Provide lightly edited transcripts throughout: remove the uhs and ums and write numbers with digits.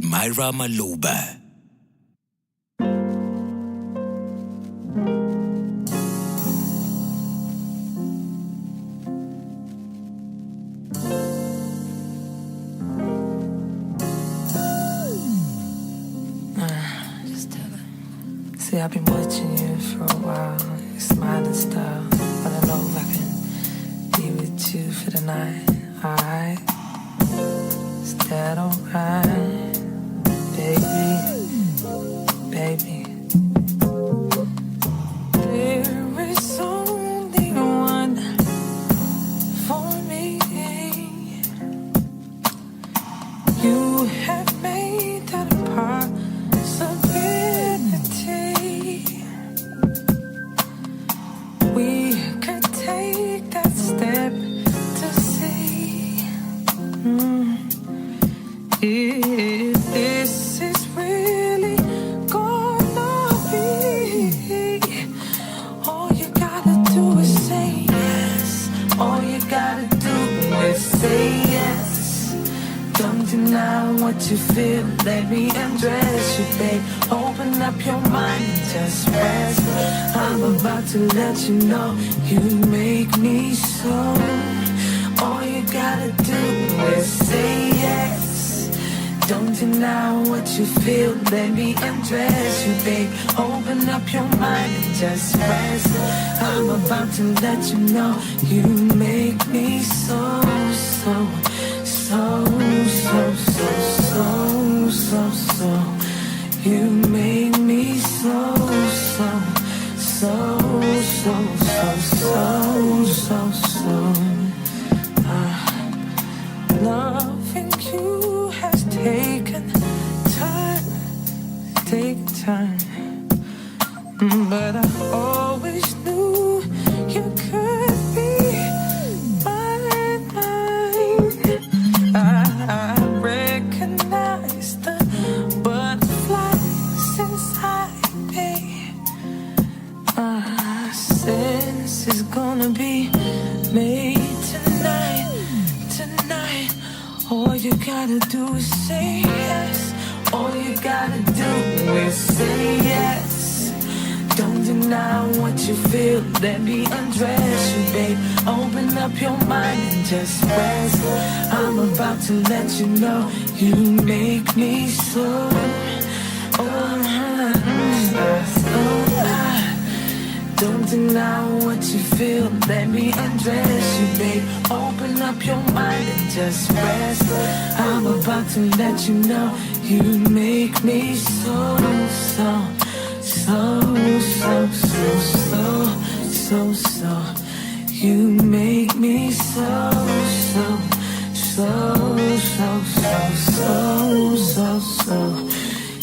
Myra Maloba. See, I've been watching you for a while, your smiling style. But I know I can be with you for the night, alright? Is that alright, baby, baby? There is only one for me. You have made that a possibility. We could take that step to see if this is really gonna be. All you gotta do is say yes. All you gotta do is say yes. Don't deny what you feel. Let me undress you, babe. Open up your mind and just rest. I'm about to let you know you make me so. All you gotta do is say yes. Don't deny what you feel. Let me undress you, babe. Open up your mind and just rest. I'm about to let you know you make me so, so, so, so, so, so, so, so. You make me so, so, so, so, so, so, so, so. Loving you has taken time, but I always knew you could be mine. I recognize the butterflies inside me. Sense is gonna be made tonight. All you gotta do is say yes. All you gotta do is say yes. Don't deny what you feel. Let me undress you, babe. Open up your mind and just rest. I'm about to let you know you make me so. Don't deny what you feel. Let me undress you, babe. Open up your mind and just rest. I'm about to let you know you make me so, so, so, so, so, so, so, so. You make me so, so, so, so, so, so, so, so.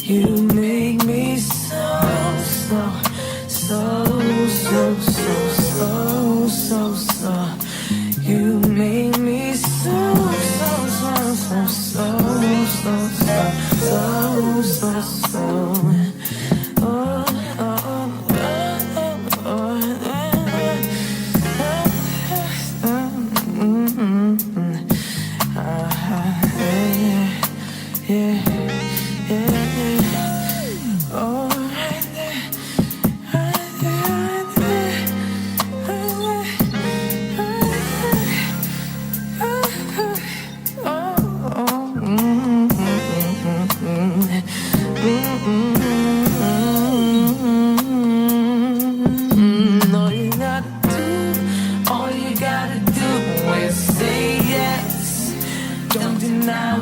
You make me so, so, so, so, so, so, so. You make me so, so, so, so, so, so, so, so, so. Oh, oh, oh, oh, yeah, yeah. Oh.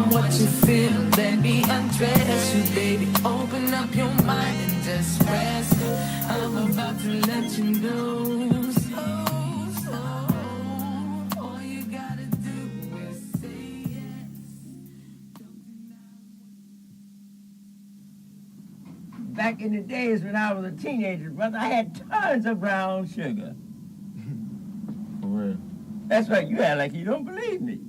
What you feel, let me undress you, baby. Open up your mind and just rest. I'm about to let you know. So, all you gotta do is say yes. Back in the days when I was a teenager, brother, I had tons of brown sugar. For real? That's right, you act like you don't believe me.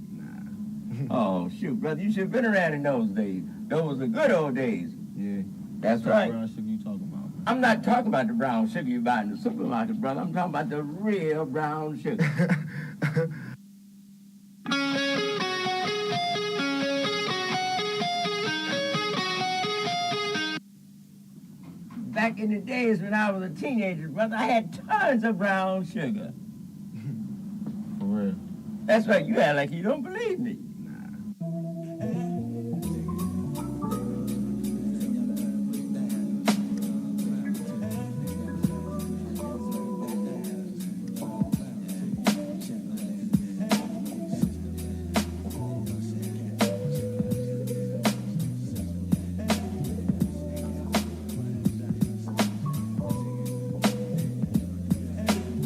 Oh, shoot, brother, you should have been around in those days. Those were the good old days. Yeah. That's right. Brown sugar you talking about, man? I'm not talking about the brown sugar you buy in the supermarket, brother. I'm talking about the real brown sugar. back in the days when I was a teenager, brother, I had tons of brown sugar. For real. That's right, you act like you don't believe me.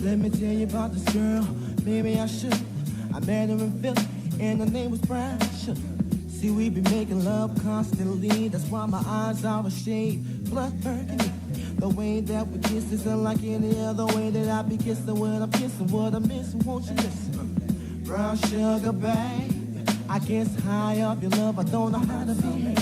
Let me tell you about this girl, maybe I should. I met her in Philly, and her name was Brown Sugar. See, we be making love constantly, that's why my eyes are a shade blood burgundy. The way that we kiss is unlike any other way that I be kissing when I'm kissing. What I'm missing, won't you listen? Brown sugar, babe, I guess high up your love, I don't know how to behave.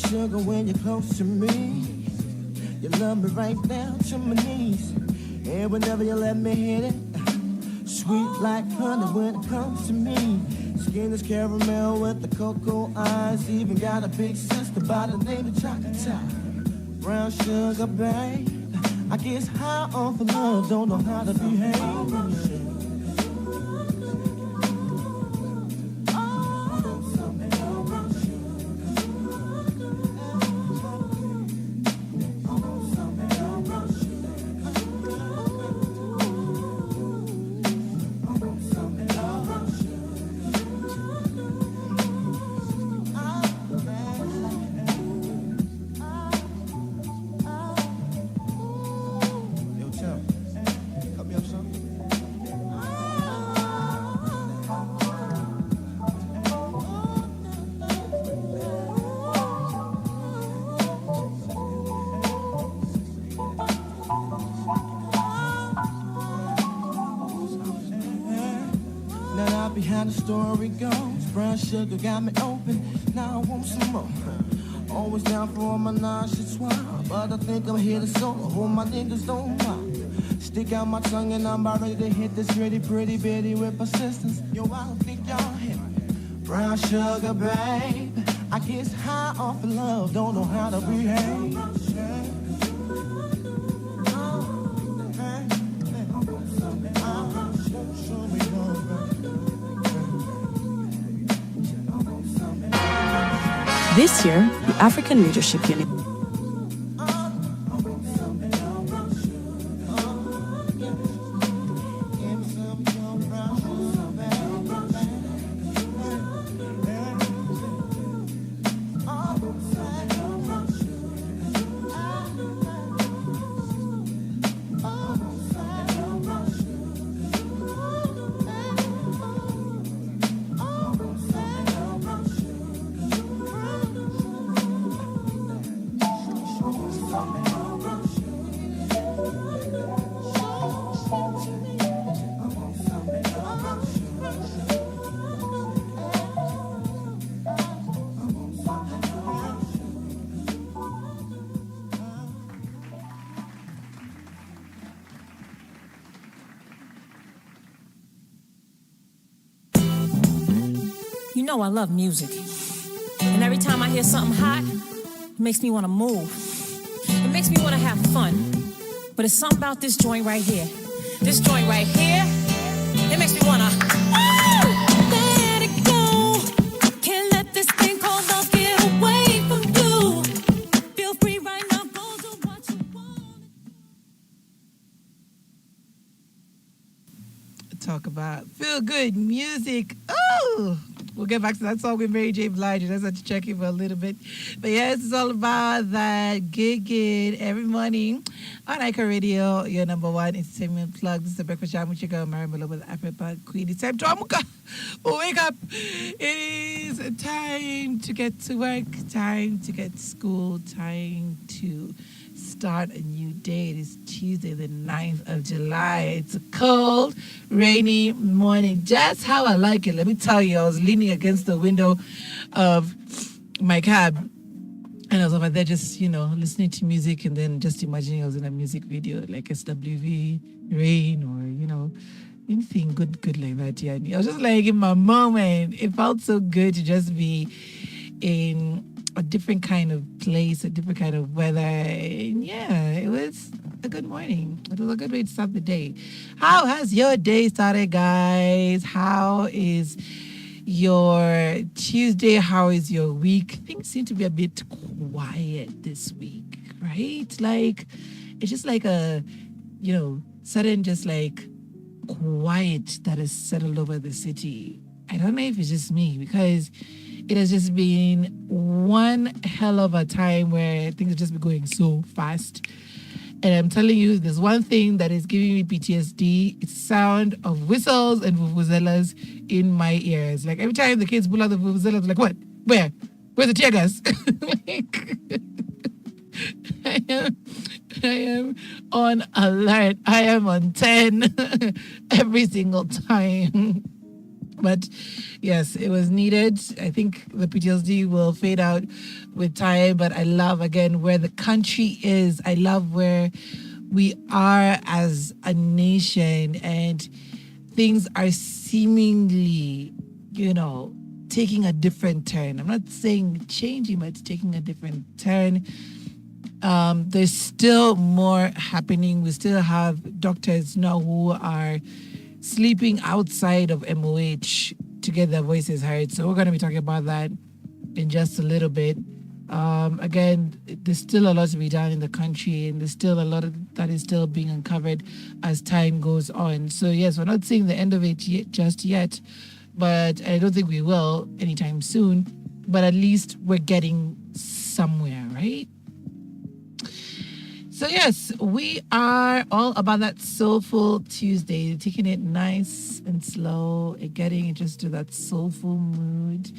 Sugar, when you're close to me, you love me right down to my knees. And whenever you let me hit it, sweet like honey when it comes to me. Skin is caramel with the cocoa eyes. Even got a big sister by the name of Achacha. Brown sugar, babe, I guess high off of love, don't know how to behave. How the story goes, brown sugar got me open, now I want some more. Always down for all my nauseous swallow, but I think I'm here to solo, hold my niggas don't mind. Stick out my tongue and I'm about ready to hit this pretty bitty with persistence. Yo, I don't think y'all hit me. Brown sugar, babe, I guess high off of love, don't know how to behave. This year, the African Leadership Unit You know I love music. And every time I hear something hot, it makes me want to move. It makes me want to have fun. But it's something about this joint right here. This joint right here, it makes me want to... Let it go. Can't let this thing called love get away from you. Feel free right now, go do what you want. Talk about feel good music. Oh, we'll get back to that song with Mary J. Blige. That's had to check in for a little bit. But yes, it's all about that gigging every morning on Icon Radio, your number one entertainment plug. This is the Breakfast Jam with your girl, Mary Miller with Africa Queen. It's time to Amuka. Wake up. It is time to get to work, time to get to school, time to start a new day. It is Tuesday, the 9th of July. It's a cold, rainy morning. Just how I like it. Let me tell you, I was leaning against the window of my cab. And I was over there just, listening to music and then just imagining I was in a music video like SWV, Rain, or, anything good like that. Yeah. I was just like in my moment. It felt so good to just be in a different kind of place, a different kind of weather. And yeah, it was a good morning. It was a good way to start the day. How has your day started, guys? How is your Tuesday? How is your week? Things seem to be a bit quiet this week, right? Like, it's just like a, sudden just like quiet that has settled over the city. I don't know if it's just me because it has just been one hell of a time where things have just been going so fast. And I'm telling you, there's one thing that is giving me PTSD. It's sound of whistles and vuvuzelas in my ears. Like every time the kids pull out the vuvuzelas, like, what? Where? Where's the tear gas? I am on alert. I am on 10 every single time. But yes, it was needed. I think the PTSD will fade out with time. But I love, again, where the country is. I love where we are as a nation. And things are seemingly, taking a different turn. I'm not saying changing, but it's taking a different turn. There's still more happening. We still have doctors now who are sleeping outside of MOH to get their voices heard. So we're going to be talking about that in just a little bit. Again, there's still a lot to be done in the country, and there's still a lot that is still being uncovered as time goes on. So yes, we're not seeing the end of it just yet, but I don't think we will anytime soon. But at least we're getting somewhere, right? So yes, we are all about that soulful Tuesday, taking it nice and slow and getting just to that soulful mood,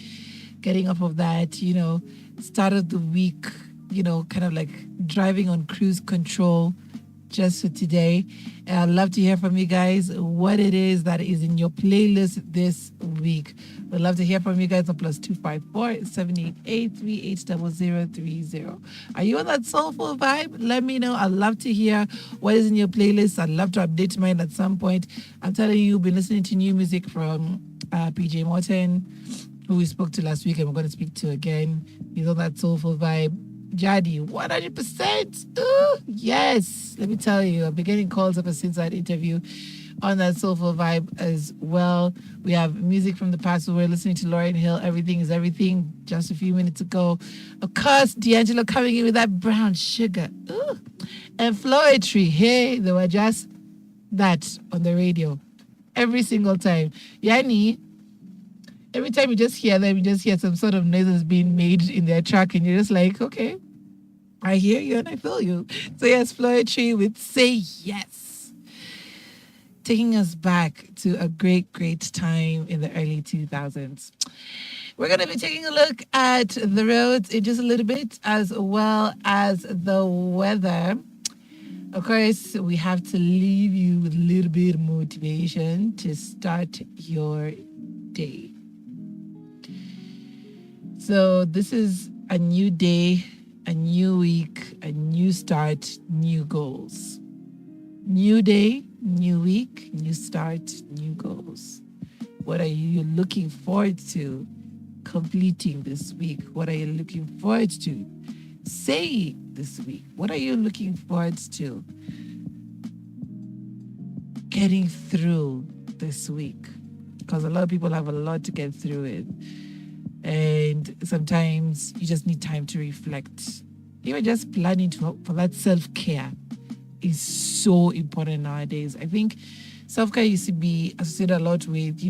getting off of that, start of the week, kind of like driving on cruise control just for today. And I'd love to hear from you guys what it is that is in your playlist this week. We'd love to hear from you guys on +254 788 380030. Are you on that soulful vibe? Let me know. I'd love to hear what is in your playlist. I'd love to update mine at some point. I'm telling you, you've been listening to new music from PJ Morton, who we spoke to last week and we're going to speak to again. He's on that soulful vibe. Jadi, 100%. Ooh, yes. Let me tell you, I've been getting calls ever since that interview on that soulful vibe as well. We have music from the past. So we're listening to Lauryn Hill, Everything is Everything, just a few minutes ago. Of course, D'Angelo coming in with that brown sugar. Ooh. And Floetry, hey, they were just that on the radio every single time. Yani, every time you just hear them, you just hear some sort of noises being made in their track, and you're just like, okay, I hear you and I feel you. So yes, Floetry with Say Yes, taking us back to a great, great time in the early 2000s. We're going to be taking a look at the roads in just a little bit, as well as the weather. Of course, we have to leave you with a little bit of motivation to start your day. So this is a new day, a new week, a new start, new goals. New day, new week, new start, new goals. What are you looking forward to completing this week? What are you looking forward to say this week? What are you looking forward to getting through this week? Because a lot of people have a lot to get through it. And sometimes you just need time to reflect. Even just planning for that self-care is so important nowadays. I think self-care used to be associated a lot with,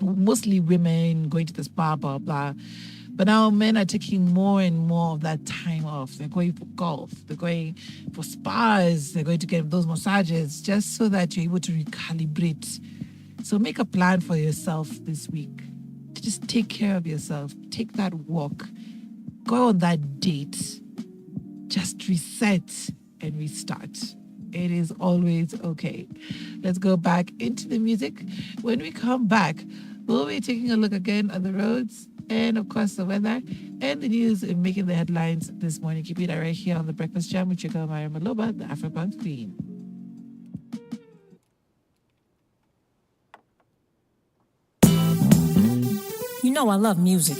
mostly women going to the spa, blah, blah. But now men are taking more and more of that time off. They're going for golf. They're going for spas. They're going to get those massages just so that you're able to recalibrate. So make a plan for yourself this week. Just take care of yourself. Take that walk. Go on that date. just reset and restart. It is always okay. Let's go back into the music. When we come back, we'll be taking a look again at the roads and, of course, the weather and the news making the headlines this morning. Keep it right here on The Breakfast Jam with your girl, Maya Maloba, the Afro-Punk Queen. You know I love music.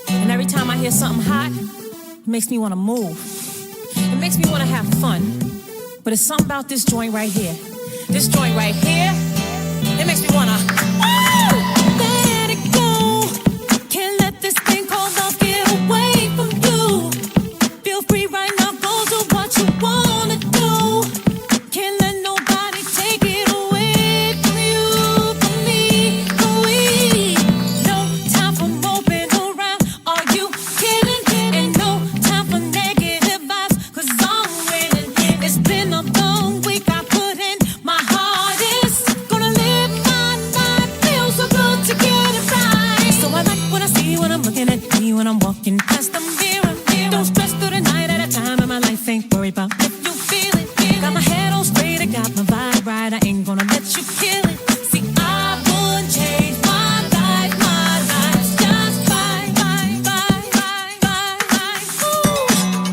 And every time I hear something hot, it makes me want to move. It makes me want to have fun. But it's something about this joint right here. This joint right here, it makes me want to let it go. Can't let this thing called love get away from you. Feel free right now, go do what you want to do. Can't let nobody take it away from you, from me, from we. No time for moping around, are you kidding? And no time for negative vibes, cause I'm winning. It's been a long week, I put in my hardest. Gonna live my life, feel so good to get it right. So I like what I see when I'm looking at me, when I'm walking past the mirror. Don't stress through the night at a time, and my life ain't worried about if you feel it. Got my head on straight, I got my vibe right, I ain't gonna let you kill it. See, I wouldn't change my life, just bye, bye, bye, bye, bye, bye, ooh,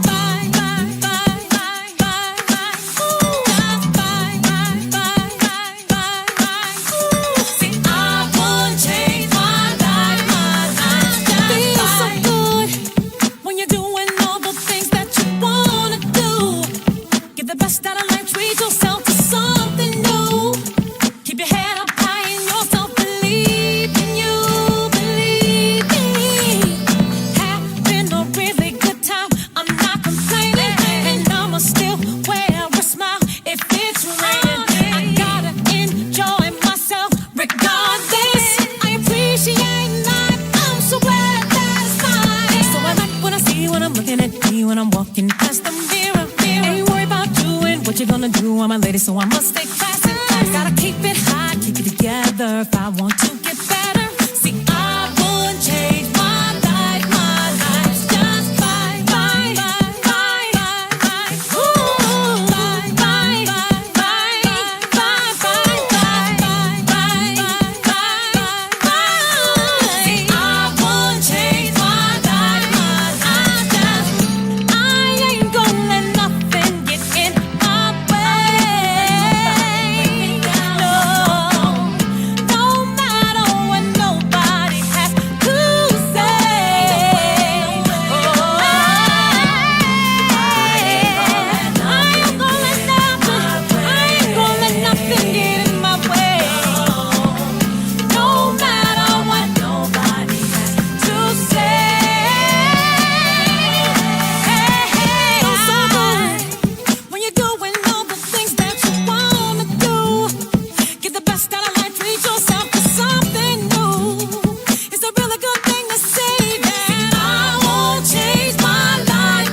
bye, bye, bye, bye, bye, bye, ooh, just bye, bye, bye, bye, bye, bye, ooh. See, I wouldn't change my life, just feels so good when you're doing all the things that you wanna do. Get the best out of life, treat yourself to something new. Keep your head up high in yourself, believe in you, believe me. Having a really good time, I'm not complaining, and I'ma still wear a smile if it's raining. I gotta enjoy myself regardless. I appreciate life, I'm so glad that it's mine. So I like what I see when I'm looking at me, when I'm walking past the mirror. Ain't worried about you and what you're gonna do, I'm a lady, so I must stay classy. Gotta keep it high, keep it together if I want to get better. See, I wouldn't change my life, just bye, bye, bye, bye, bye, bye, ooh, bye, bye, bye, bye, bye, bye, bye, bye, bye, bye, bye. See, I wouldn't change my life, I ain't gonna let nothing get in my way. No matter what nobody has to say. I ain't gonna let nothing get in my way. No matter what nobody has to say. Feels so good when you're doing all the things that you wanna do. Get the best out of life, treat yourself to something new. It's a really good thing to say that I won't change my life,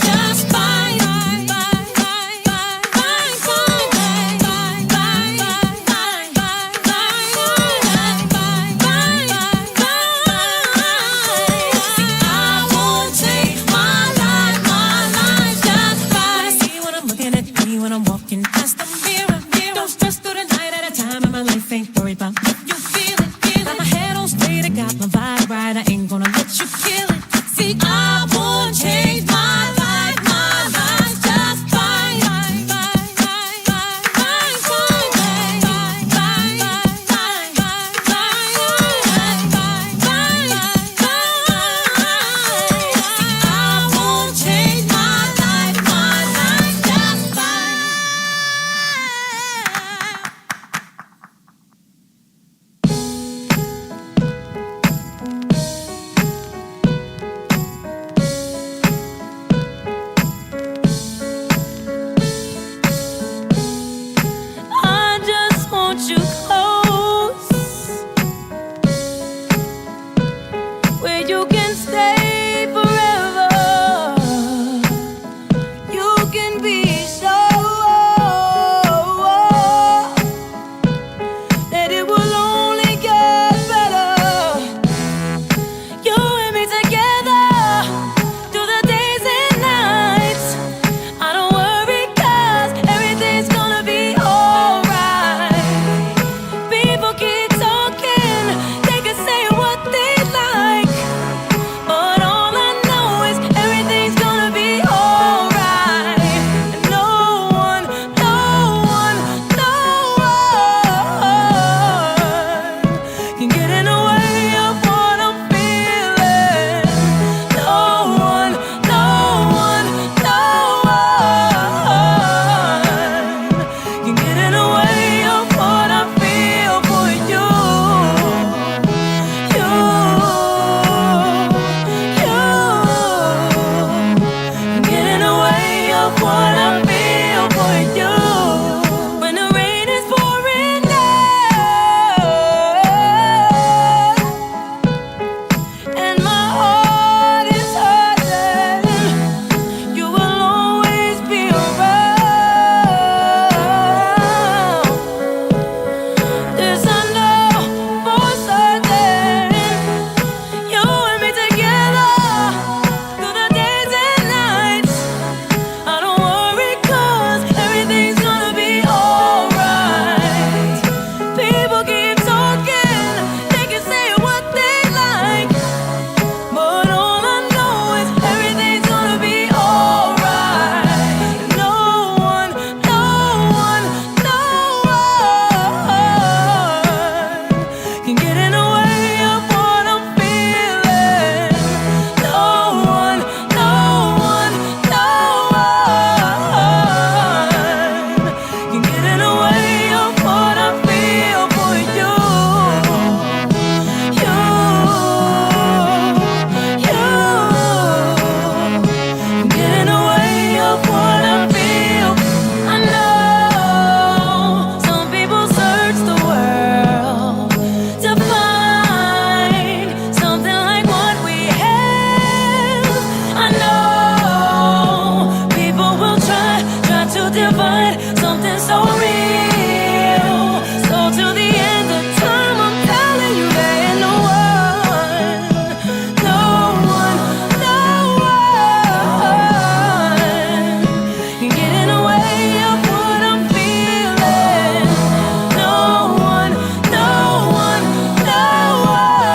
just bye, bye, bye, bye, bye, bye, bye, bye, bye, bye, bye, I won't change my life, just bye. I see when I'm looking at me, when I'm walking past the mirror. Don't stress through the night at a time, and my life ain't worried about if you feel it. Got my head on straight, I got my vibe right, I ain't gonna let you kill it. See, I won't change my life, just bye, bye, bye, bye, bye, bye, bye, bye, bye, bye, I won't change my life, just bye. find something so real. So till the end of time, I'm telling you there ain't no one, no one, no one can get in the way of what I'm feeling. No one, no one, no one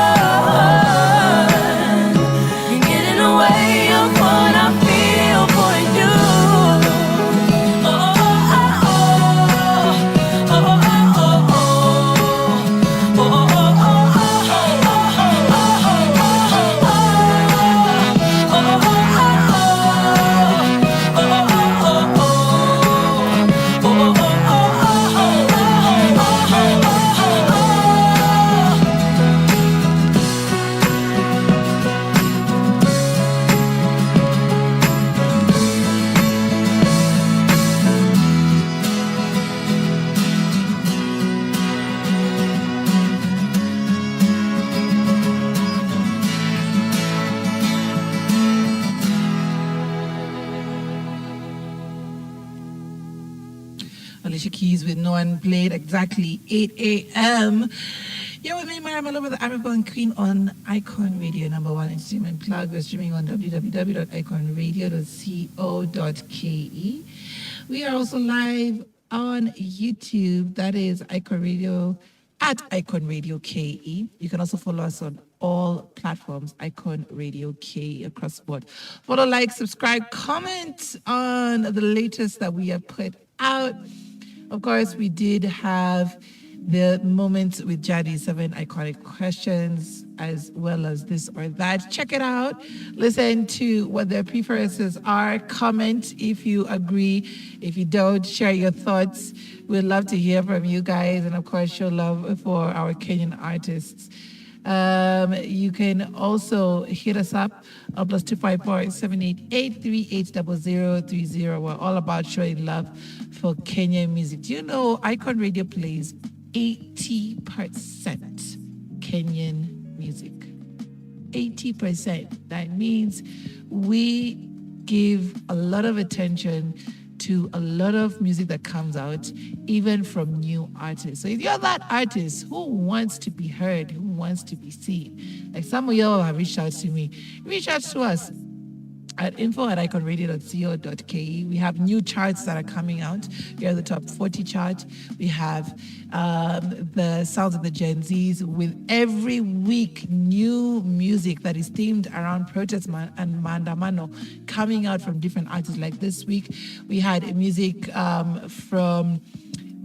can get in the way of what I feel for you. Oh, oh, oh, oh, oh, oh, oh, oh, oh, Alicia Keys with No One played exactly 8 a.m. You're with me, Mara Malo, with the African Queen on Icon Radio, #1 entertainment plug. We're streaming on www.iconradio.co.ke. We are also live on YouTube. That is Icon Radio at Icon Radio KE. You can also follow us on all platforms, Icon Radio KE across the board. Follow, like, subscribe, comment on the latest that we have put out. Of course, we did have the moments with Jadi, 7 iconic questions, as well as this or that. Check it out. Listen to what their preferences are. Comment if you agree. If you don't, share your thoughts. We'd love to hear from you guys. And of course, show love for our Kenyan artists. You can also hit us up on +254 788 380030. We're all about showing love for Kenyan music. Do you know Icon Radio plays 80% Kenyan music? 80%. That means we give a lot of attention to a lot of music that comes out, even from new artists. So if you're that artist who wants to be heard, who wants to be seen, like some of y'all have reached out to me, reach out to us at info@iconradio.co.ke. We have new charts that are coming out. We have the top 40 chart. We have the sounds of the Gen Zs, with every week new music that is themed around protest and mandamano coming out from different artists. Like this week, we had music from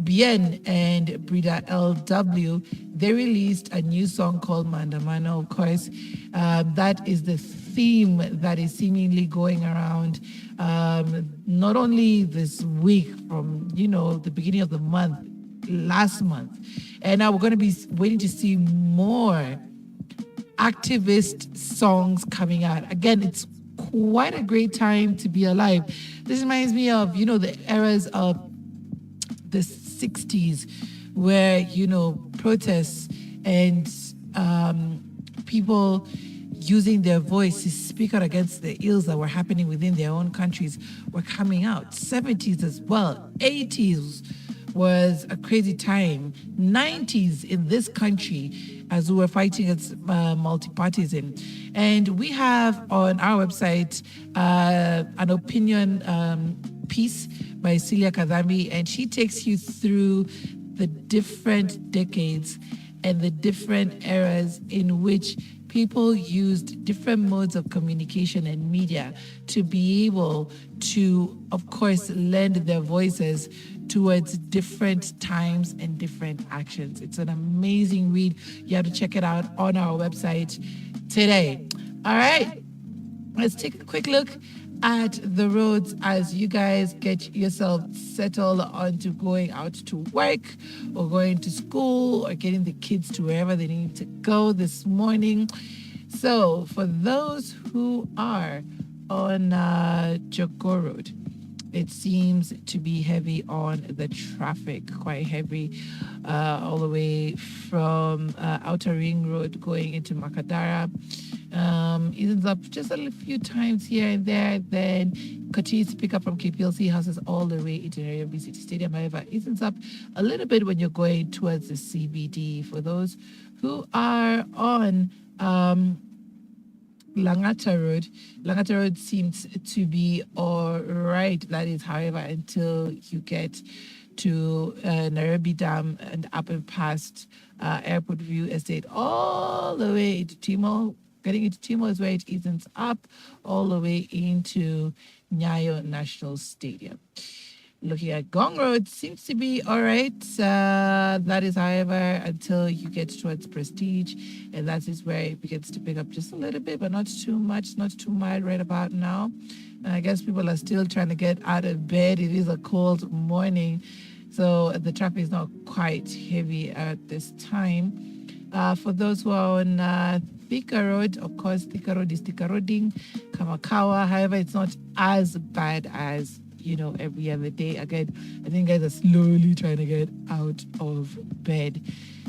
Bien and Brida LW. They released a new song called Mandamano. Of course, that is the theme that is seemingly going around not only this week, from the beginning of the month, last month, and now we're going to be waiting to see more activist songs coming out. Again, it's quite a great time to be alive. This reminds me of the eras of the 60s, where protests and people using their voice to speak out against the ills that were happening within their own countries were coming out. 70s as well. 80s was a crazy time. 90s in this country, as we were fighting against multi-partyism. And we have on our website an opinion piece by Celia Kadhambi, and she takes you through the different decades and the different eras in which people used different modes of communication and media to be able to, of course, lend their voices towards different times and different actions. It's an amazing read. You have to check it out on our website today. All right, let's take a quick look at the roads as you guys get yourself settled onto going out to work or going to school or getting the kids to wherever they need to go this morning. So for those who are on Jogoo Road, it seems to be heavy on the traffic, quite heavy, all the way from Outer Ring Road going into Makadara. Evens up just a few times here and there, then continues to pick up from KPLC houses all the way into Nairobi City Stadium. However, evens up a little bit when you're going towards the CBD. For those who are on Langata Road seems to be all right. That is, however, until you get to Nairobi Dam and up and past Airport View Estate all the way into Timo. Getting into Timo is where it evens up all the way into Nyayo National Stadium. Looking at Gong Road, seems to be all right. That is, however, until you get towards Prestige, and that is where it begins to pick up just a little bit, but not too much, not too mild right about now. And I guess people are still trying to get out of bed. It is a cold morning, so the traffic is not quite heavy at this time. For those who are on Thika Road, of course, Thika Road is Thika Roading, Kamakawa. However, it's not as bad as every other day. Again, I think guys are slowly trying to get out of bed.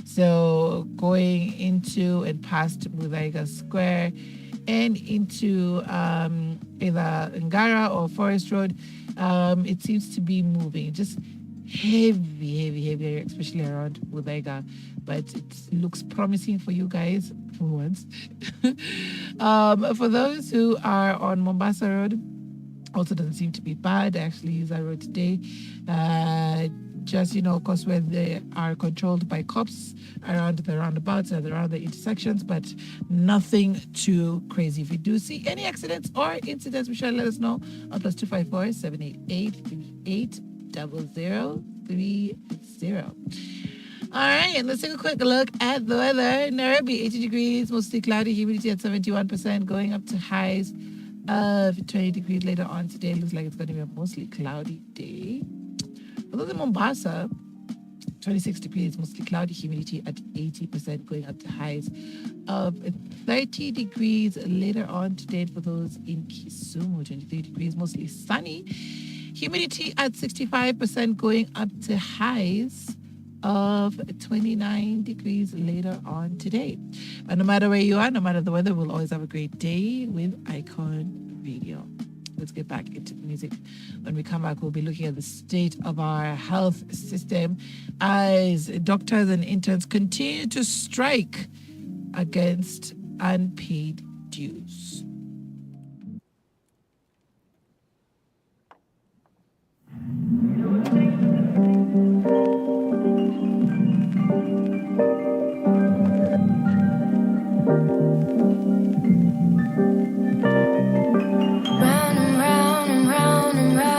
So going into and past Muthaiga Square and into either Ngara or Forest Road, it seems to be moving. Just heavy, especially around Muthaiga. But it looks promising for you guys for once. For those who are on Mombasa Road, also doesn't seem to be bad. I actually use that road today. Just, of course, where they are controlled by cops around the roundabouts and around the intersections, but nothing too crazy. If you do see any accidents or incidents, we shall let us know on +254 788 3800 0030. All right, let's take a quick look at the weather. Nairobi, 80 degrees, mostly cloudy, humidity at 71%, going up to highs of 20 degrees later on today. Looks like it's going to be a mostly cloudy day. Although in Mombasa, 26 degrees, mostly cloudy, humidity at 80%, going up to highs of 30 degrees later on today. For those in Kisumu, 23 degrees, mostly sunny, humidity at 65%, going up to highs of 29 degrees later on today. But no matter where you are, no matter the weather, we'll always have a great day with Icon Radio. Let's get back into the music. When we come back, we'll be looking at the state of our health system as doctors and interns continue to strike against unpaid dues. Round and round and round and round.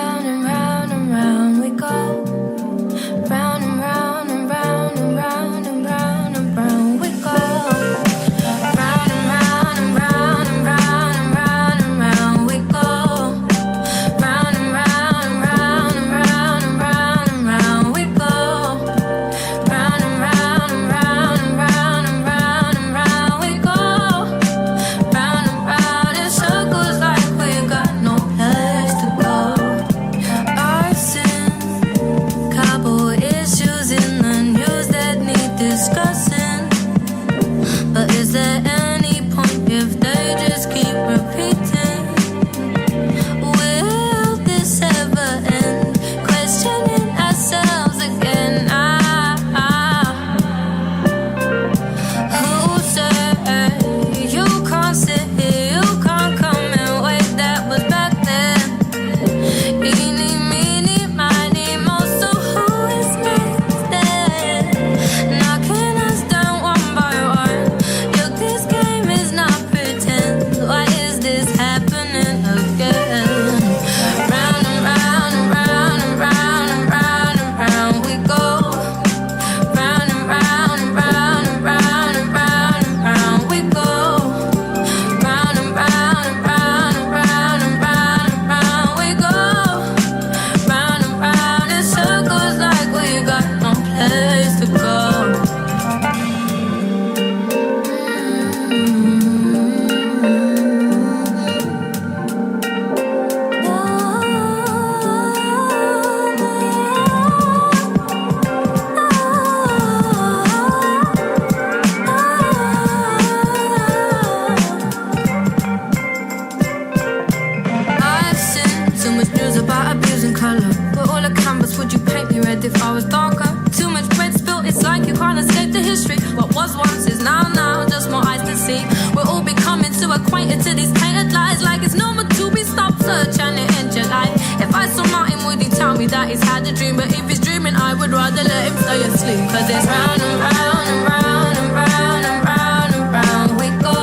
if I was darker. Too much bread spilled, it's like you can't escape the history. What was once is now, just more eyes to see. We're all becoming too acquainted to these painted lies. Like it's normal to be stopped, search and it ends your life. If I saw Martin, would he tell me that he's had a dream? But if he's dreaming, I would rather let him stay asleep. Cause it's round and round and round and round and round and round we go.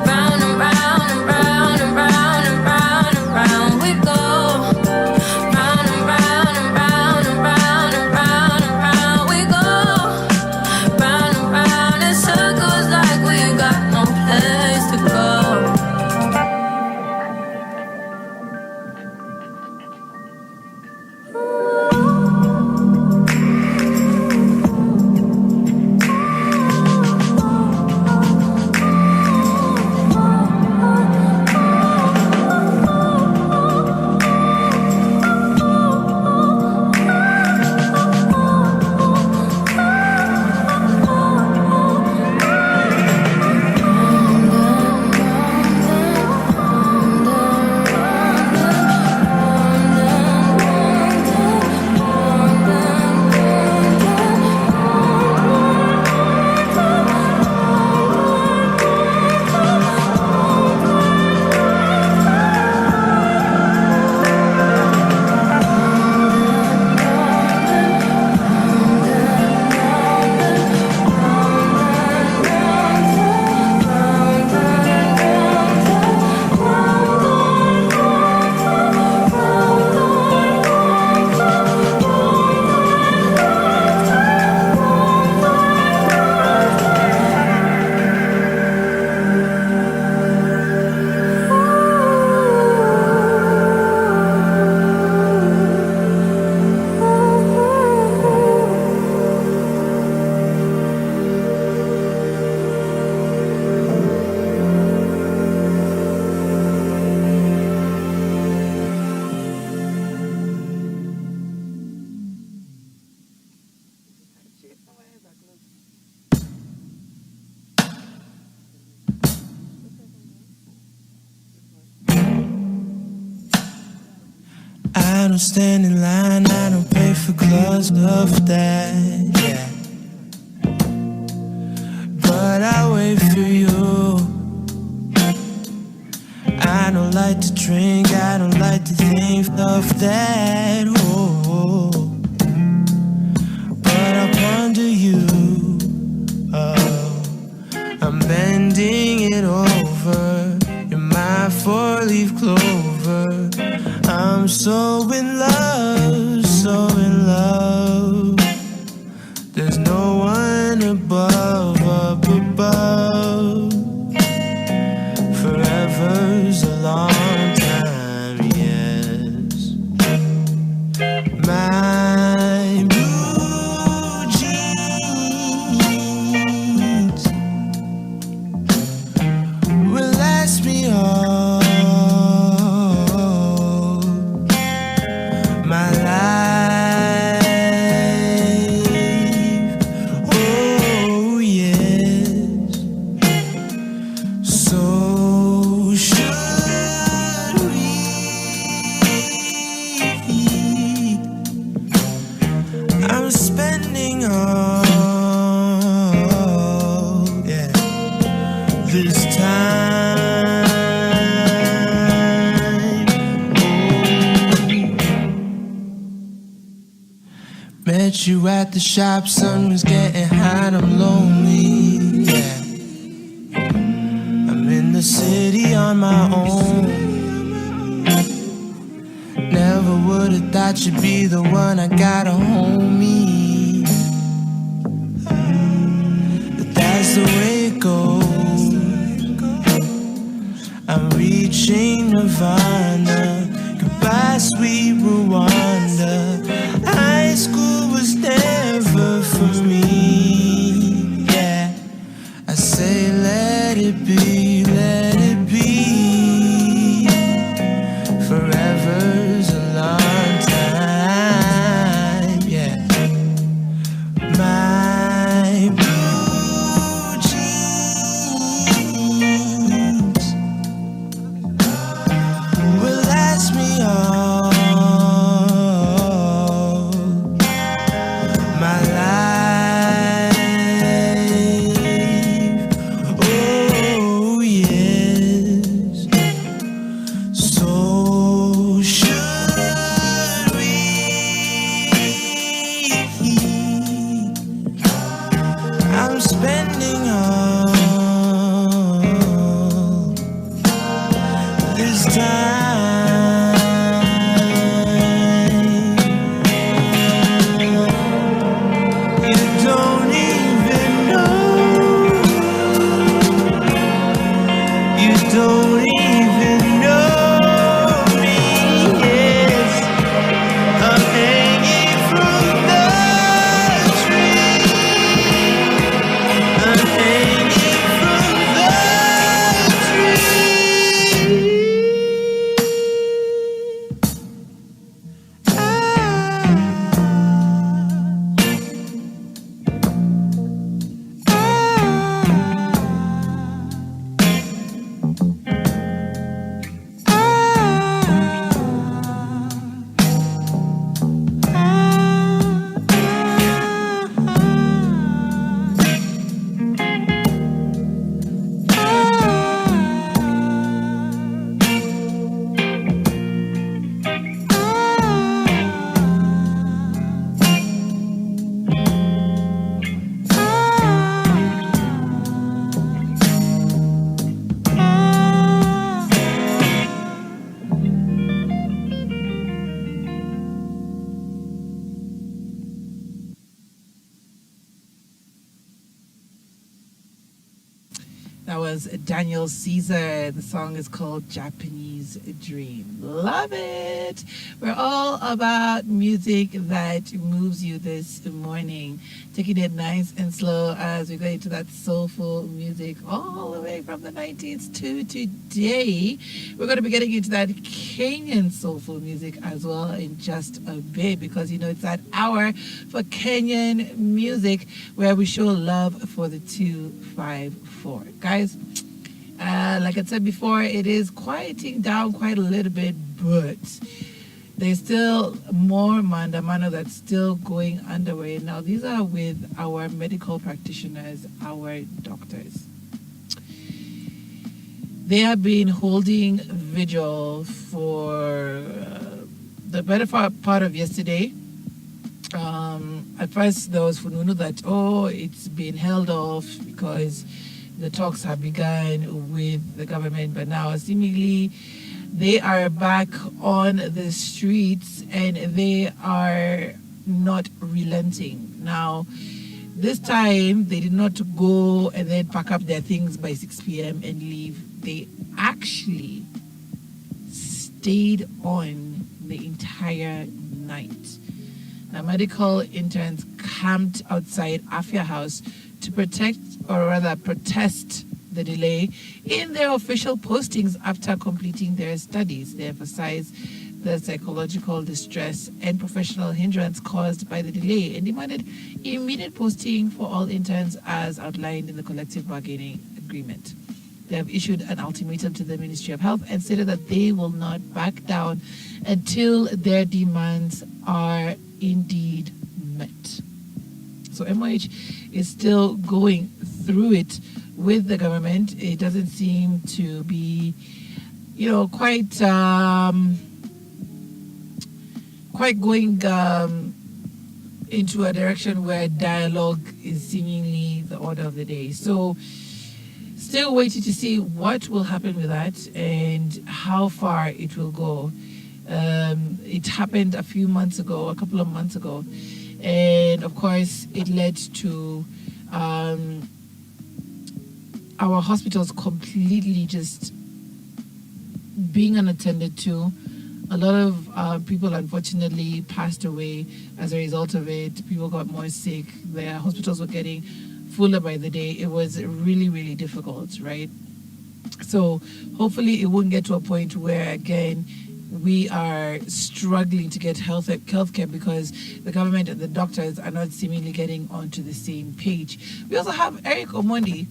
Round and round and round and round and round and round we go. Round and round and round and round and round and round we go. Round and round in circles like we got no place to go. I don't stand in line, I don't pay for gloves, love that, yeah. But I wait for you. I don't like to drink, I don't like to think of that, oh. But I ponder you, oh. I'm bending it over. You're my four-leaf clover. I'm so in love, so in love. There's no one above, up above. Forever's a long time, yes. My blue jeans will last me all my life. Oh yes. So should we. I'm spending all, yeah, this time. Met you at the shop, sun was getting hot, I'm lonely, yeah. I'm in the city on my own. Never would've thought you'd be the one, I got a homie. But that's the way it goes. I'm reaching Nirvana. Goodbye, sweet Rwanda. High school was never for me. Yeah, I say let it be, let it be. Forever's a long time. Yeah, my blue jeans will last me all That was Daniel Caesar. The song is called Japanese Dream. Love it. We're all about music that moves you this morning. Taking it nice and slow as we go into that soulful music all the way from the 90s to today. We're going to be getting into that Kenyan soulful music as well in just a bit, because you know it's that hour for Kenyan music where we show love for the 254. Guys, like I said before, it is quieting down quite a little bit, but there's still more mandamano that's still going underway. Now, these are with our medical practitioners, our doctors. They have been holding vigil for the better part of yesterday. At first, there was fununu that, it's been held off because the talks have begun with the government, but now seemingly they are back on the streets and they are not relenting. Now, this time they did not go and then pack up their things by 6 p.m. and leave. They actually stayed on the entire night. Now, medical interns camped outside Afia House to protest the delay in their official postings after completing their studies. They emphasized the psychological distress and professional hindrance caused by the delay and demanded immediate posting for all interns as outlined in the collective bargaining agreement. They have issued an ultimatum to the Ministry of Health and stated that they will not back down until their demands are indeed met. So MOH is still going through it with the government. It doesn't seem to be, quite going into a direction where dialogue is seemingly the order of the day. So still waiting to see what will happen with that and how far it will go. It happened a couple of months ago, and of course it led to our hospitals completely just being unattended to. A lot of people unfortunately passed away as a result of it. People got more sick. Their hospitals were getting fuller by the day. It was really, really difficult, right? So hopefully it won't get to a point where, again, we are struggling to get health care because the government and the doctors are not seemingly getting onto the same page. We also have Eric Omondi.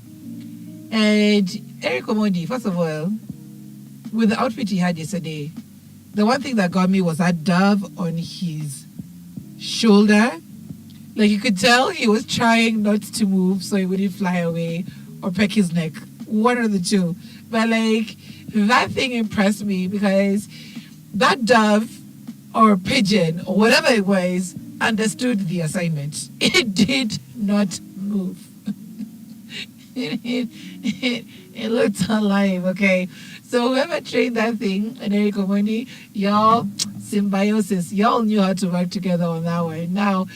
And Eric Omondi, first of all, with the outfit he had yesterday, the one thing that got me was that dove on his shoulder. Like, you could tell he was trying not to move so he wouldn't fly away or peck his neck. One of the two. But, that thing impressed me because that dove or pigeon or whatever it was understood the assignment. It did not move. It looked alive, okay? So whoever trained that thing, and Eric Omondi, y'all, symbiosis, y'all knew how to work together on that one. Now,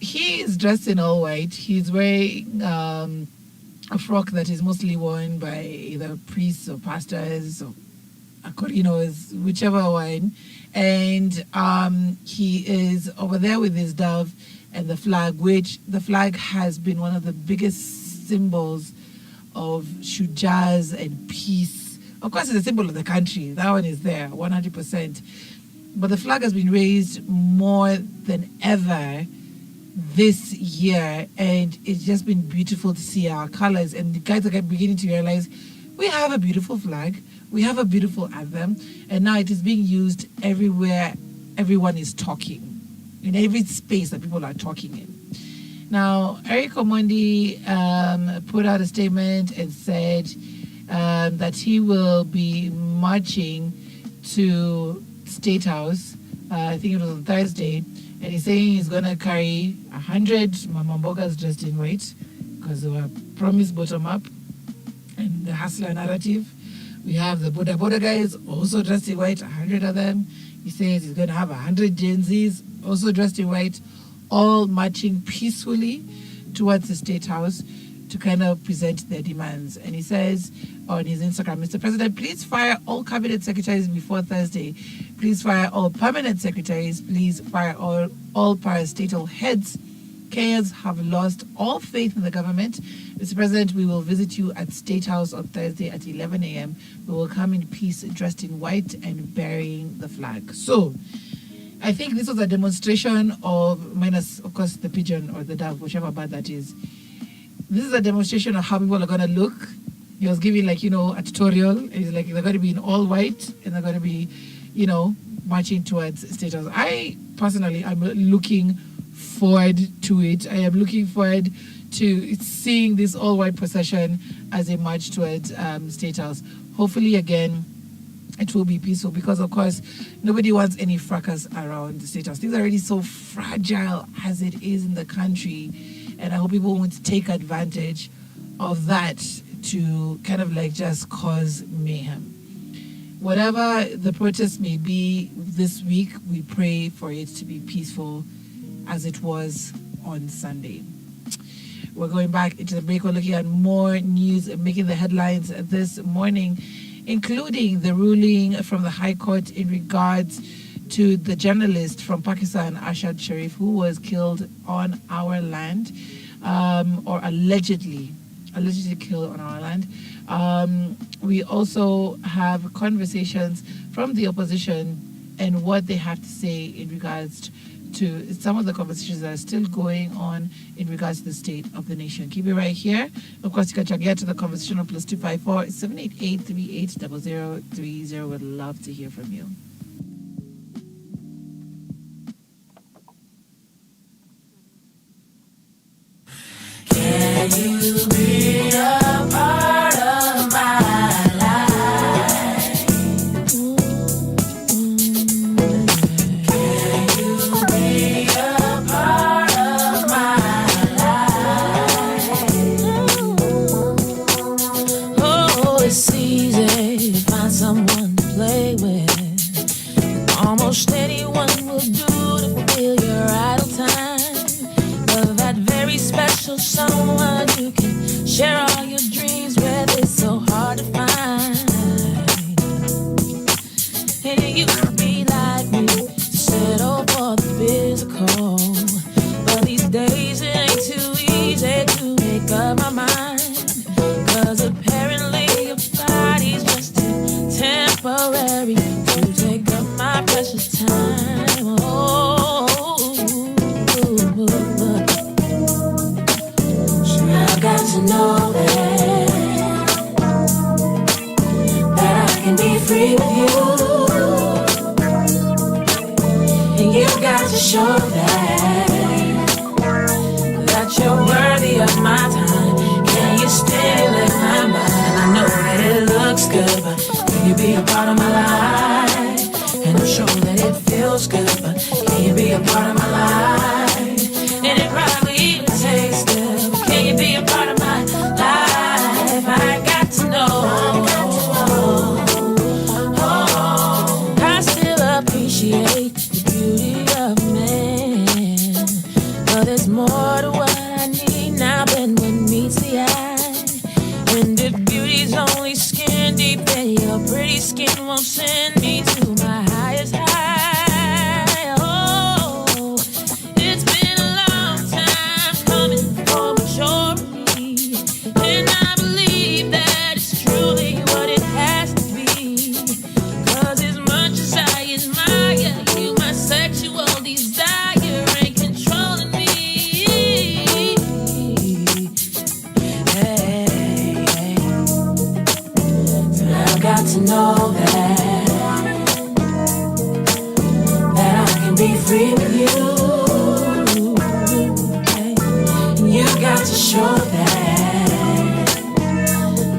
he is dressed in all white. He's wearing a frock that is mostly worn by either priests or pastors or acorinos, whichever one. And he is over there with his dove and the flag, which the flag has been one of the biggest symbols of shujaz and peace. Of course, it's a symbol of the country. That one is there, 100%. But the flag has been raised more than ever this year, and it's just been beautiful to see our colors. And the guys are beginning to realize we have a beautiful flag, we have a beautiful anthem, and now it is being used everywhere. Everyone is talking in every space that people are talking in. Now, Eric Omondi put out a statement and said that he will be marching to State House. I think it was on Thursday. And he's saying he's going to carry 100 Mamambogas dressed in white because they were promised bottom up and the hustler narrative. We have the Boda guys also dressed in white, 100 of them. He says he's going to have 100 Gen Zs also dressed in white, all marching peacefully towards the State House to kind of present their demands. And he says on his Instagram, Mr. President, please fire all cabinet secretaries before Thursday. Please fire all permanent secretaries. Please fire all parastatal heads. Kenyans have lost all faith in the government. Mr. President, we will visit you at State House on Thursday at 11 a.m. We will come in peace, dressed in white and bearing the flag. So, I think this was a demonstration of, minus, of course, the pigeon or the dove, whichever bird that is. This is a demonstration of how people are going to look. He was giving, like, a tutorial. He's like, they're going to be in all white and they're going to be, marching towards State House. I, personally, am looking forward to it. I am looking forward to seeing this all-white procession as a march towards State House. Hopefully, again, it will be peaceful because, of course, nobody wants any fracas around the State House. Things are already so fragile as it is in the country, and I hope people won't take advantage of that to kind of like just cause mayhem. Whatever the protest may be this week, we pray for it to be peaceful as it was on Sunday. We're going back into the break. We're looking at more news making the headlines this morning, including the ruling from the High Court in regards to the journalist from Pakistan, Ashad Sharif, who was killed on our land, or allegedly killed on our land. We also have conversations from the opposition and what they have to say in regards to some of the conversations that are still going on in regards to the state of the nation. Keep it right here. Of course, you can get to the conversation on +254 788 380030. Would love to hear from you. Can you be a part of my life? Can you be a part of my life? Oh, it's easy to find someone to play with. Almost anyone will do to fill your idle time. But that very special someone you can share all your dreams with is so hard to find. And you could be like me, settle for the physical. But these days it ain't too easy to make up my mind. Cause apparently your body's just too temporary to take up my precious time. Oh, I got to know that I can be free with you, and you got to show that you're worthy of my time. Can you stimulate my mind? I know that it looks good, but can you be a part of my life? And I'm sure that it feels good, but can you be a part of my life? And it probably even tastes good, but can you be a part of my life? I got to know. I still appreciate the beauty of a man, but there's more to what I need now than what meets the eye. And if beauty's only skin deep, then your pretty skin won't send me to my highest high. Oh, it's been a long time coming for maturity, and I believe that it's truly what it has to be. Cause as much as I admire you, my sexual desire ain't controlling me. Hey, so I've got to know that I can be free with you. And you got to show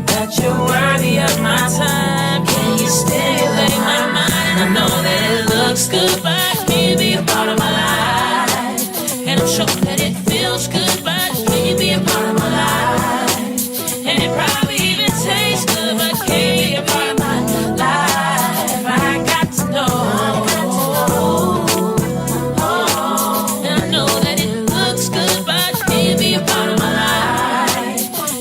that you're worthy of my time. Can you stimulate my mind? I know that it looks good, but can you be a part of my life? And I'm sure that it feels good, but can you be a part of my life? And it probably even tastes good, but can you be a part of my life? I got to know. And I know that it looks good, but can you be a part of my life?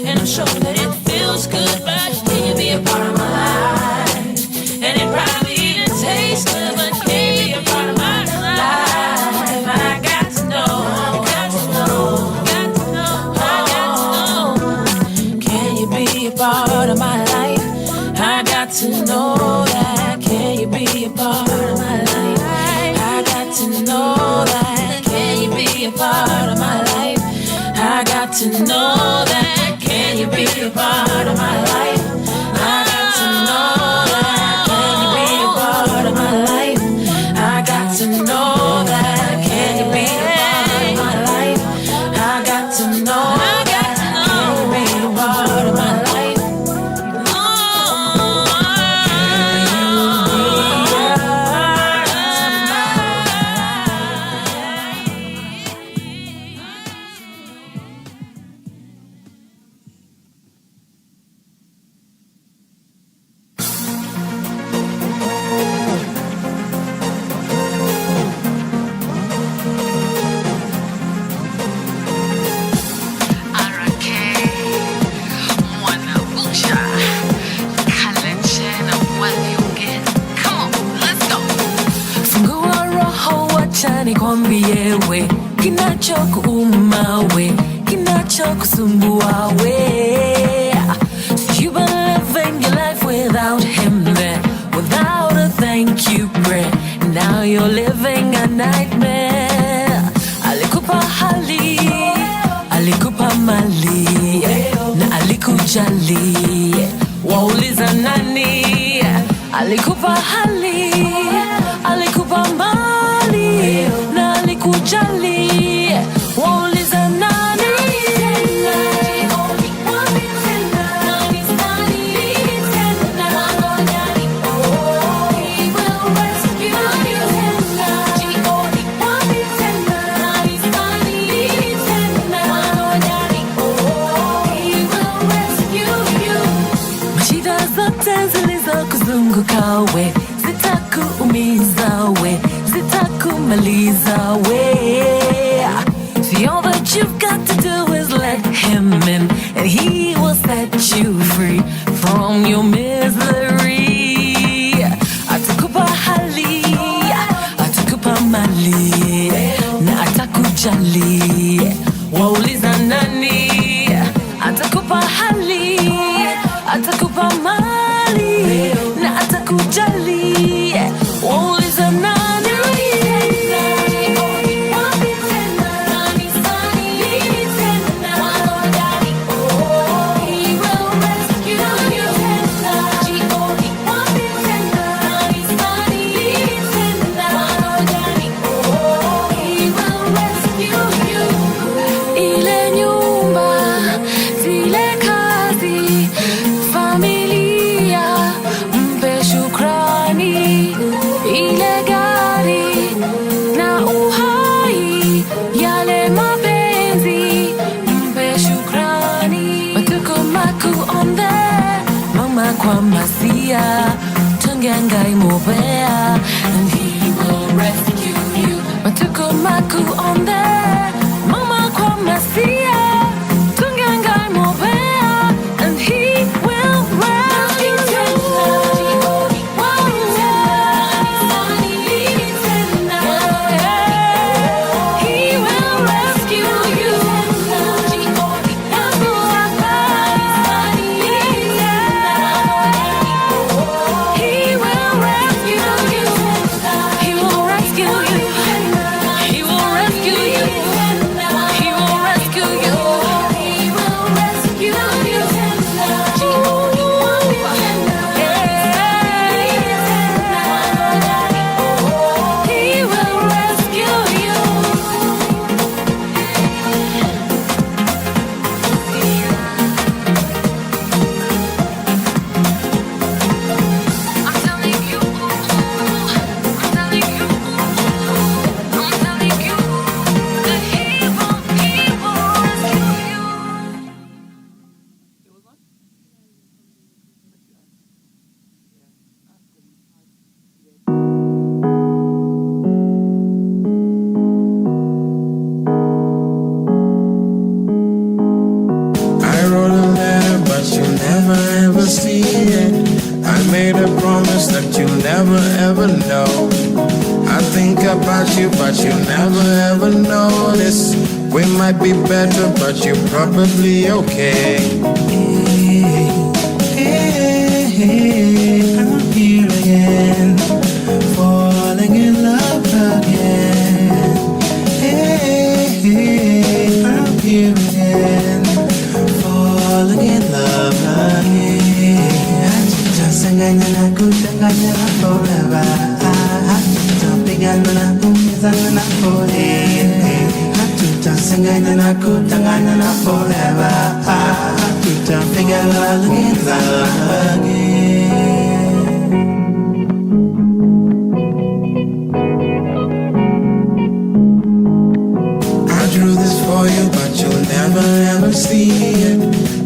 got to know that. Can you be a part of my life? I got to know that. Can you be a part of my life? I got to know that. Can you be a part of my life? I got to know that. Can you be a part of my life? Nikwambie we kinachokuuma we kinachokusumbua we. So you've been living your life without him there, without a thank you prayer. Now you're living a nightmare. Alikupa hali, alikupa mali, na alikujali. Wauliza nani? Alikupa hali, alikupa mali, na alikujali. Wauliza nani? Mashida zote zilizokuzunguka we zitakuumiza we, zitakumaliza we. See, all that you've got to do is let him in, and he will set you free from your misery. Atakupa hali, atakupa mali, na atakujali. Wauliza nani? Atakupa hali, atakupa mali, na atakujali. Wauliza nani? Ile nyumba, zile kazi, familia, mpe shukrani. Ile gari na uhai, yale mapenzi, mpe shukrani. Matuko maku onde, mama kwa masia, tungangai mobea, and he will rescue you. Matuko maku onde, mama kwa masia, tungangai mobea, and he will rescue you. He will rescue you. He will rescue you. He will rescue you. He will rescue you. He will rescue you. He will rescue you. He will rescue you. I'm telling you, I'm telling you, I'm telling you that he will rescue you. I wrote a letter, but you never ever see it. I made a promise that you'll never ever know. I think about you, but you never ever notice. We might be better, but you're probably okay. Hey, I'm here again, falling in love again. Hey, I'm here again. Sanganyana kutanganyana forever. Hatuta umizana forever. Hatuta sanganyana kutanganyana forever. Hatuta again. Drew this for you, but you'll never ever see it.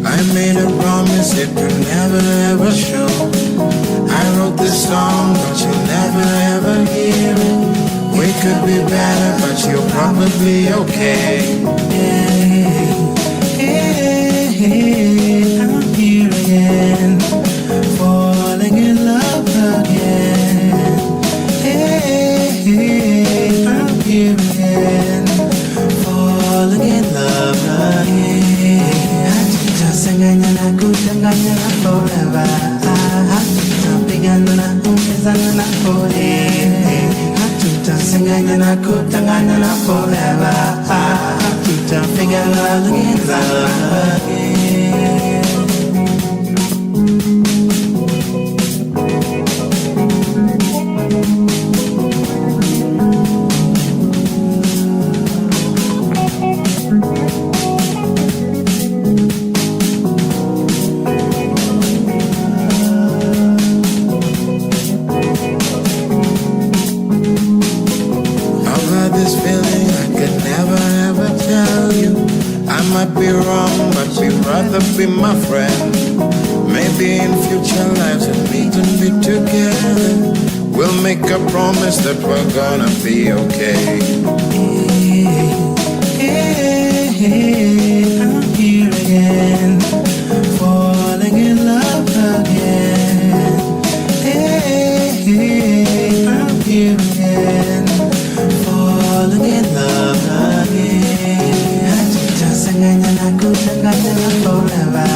I made a promise it would never ever show. I wrote this song, but you'll never ever hear it. We could be better, but you're probably okay. I'm here again, falling in love again. I'm here again, falling in love again. Hatuta sanganyana kutanganyana forever. Hatuta pigana umizana forever. Hatuta sanganyana kutanganyana forever. Hatuta pigana in love again. Might be wrong, but you'd rather be my friend. Maybe in future lives we can be together. We'll make a promise that we're gonna be okay. I'm here again, falling in love again. I'm here again, falling in love again. Sanganyana kutanganyana forever.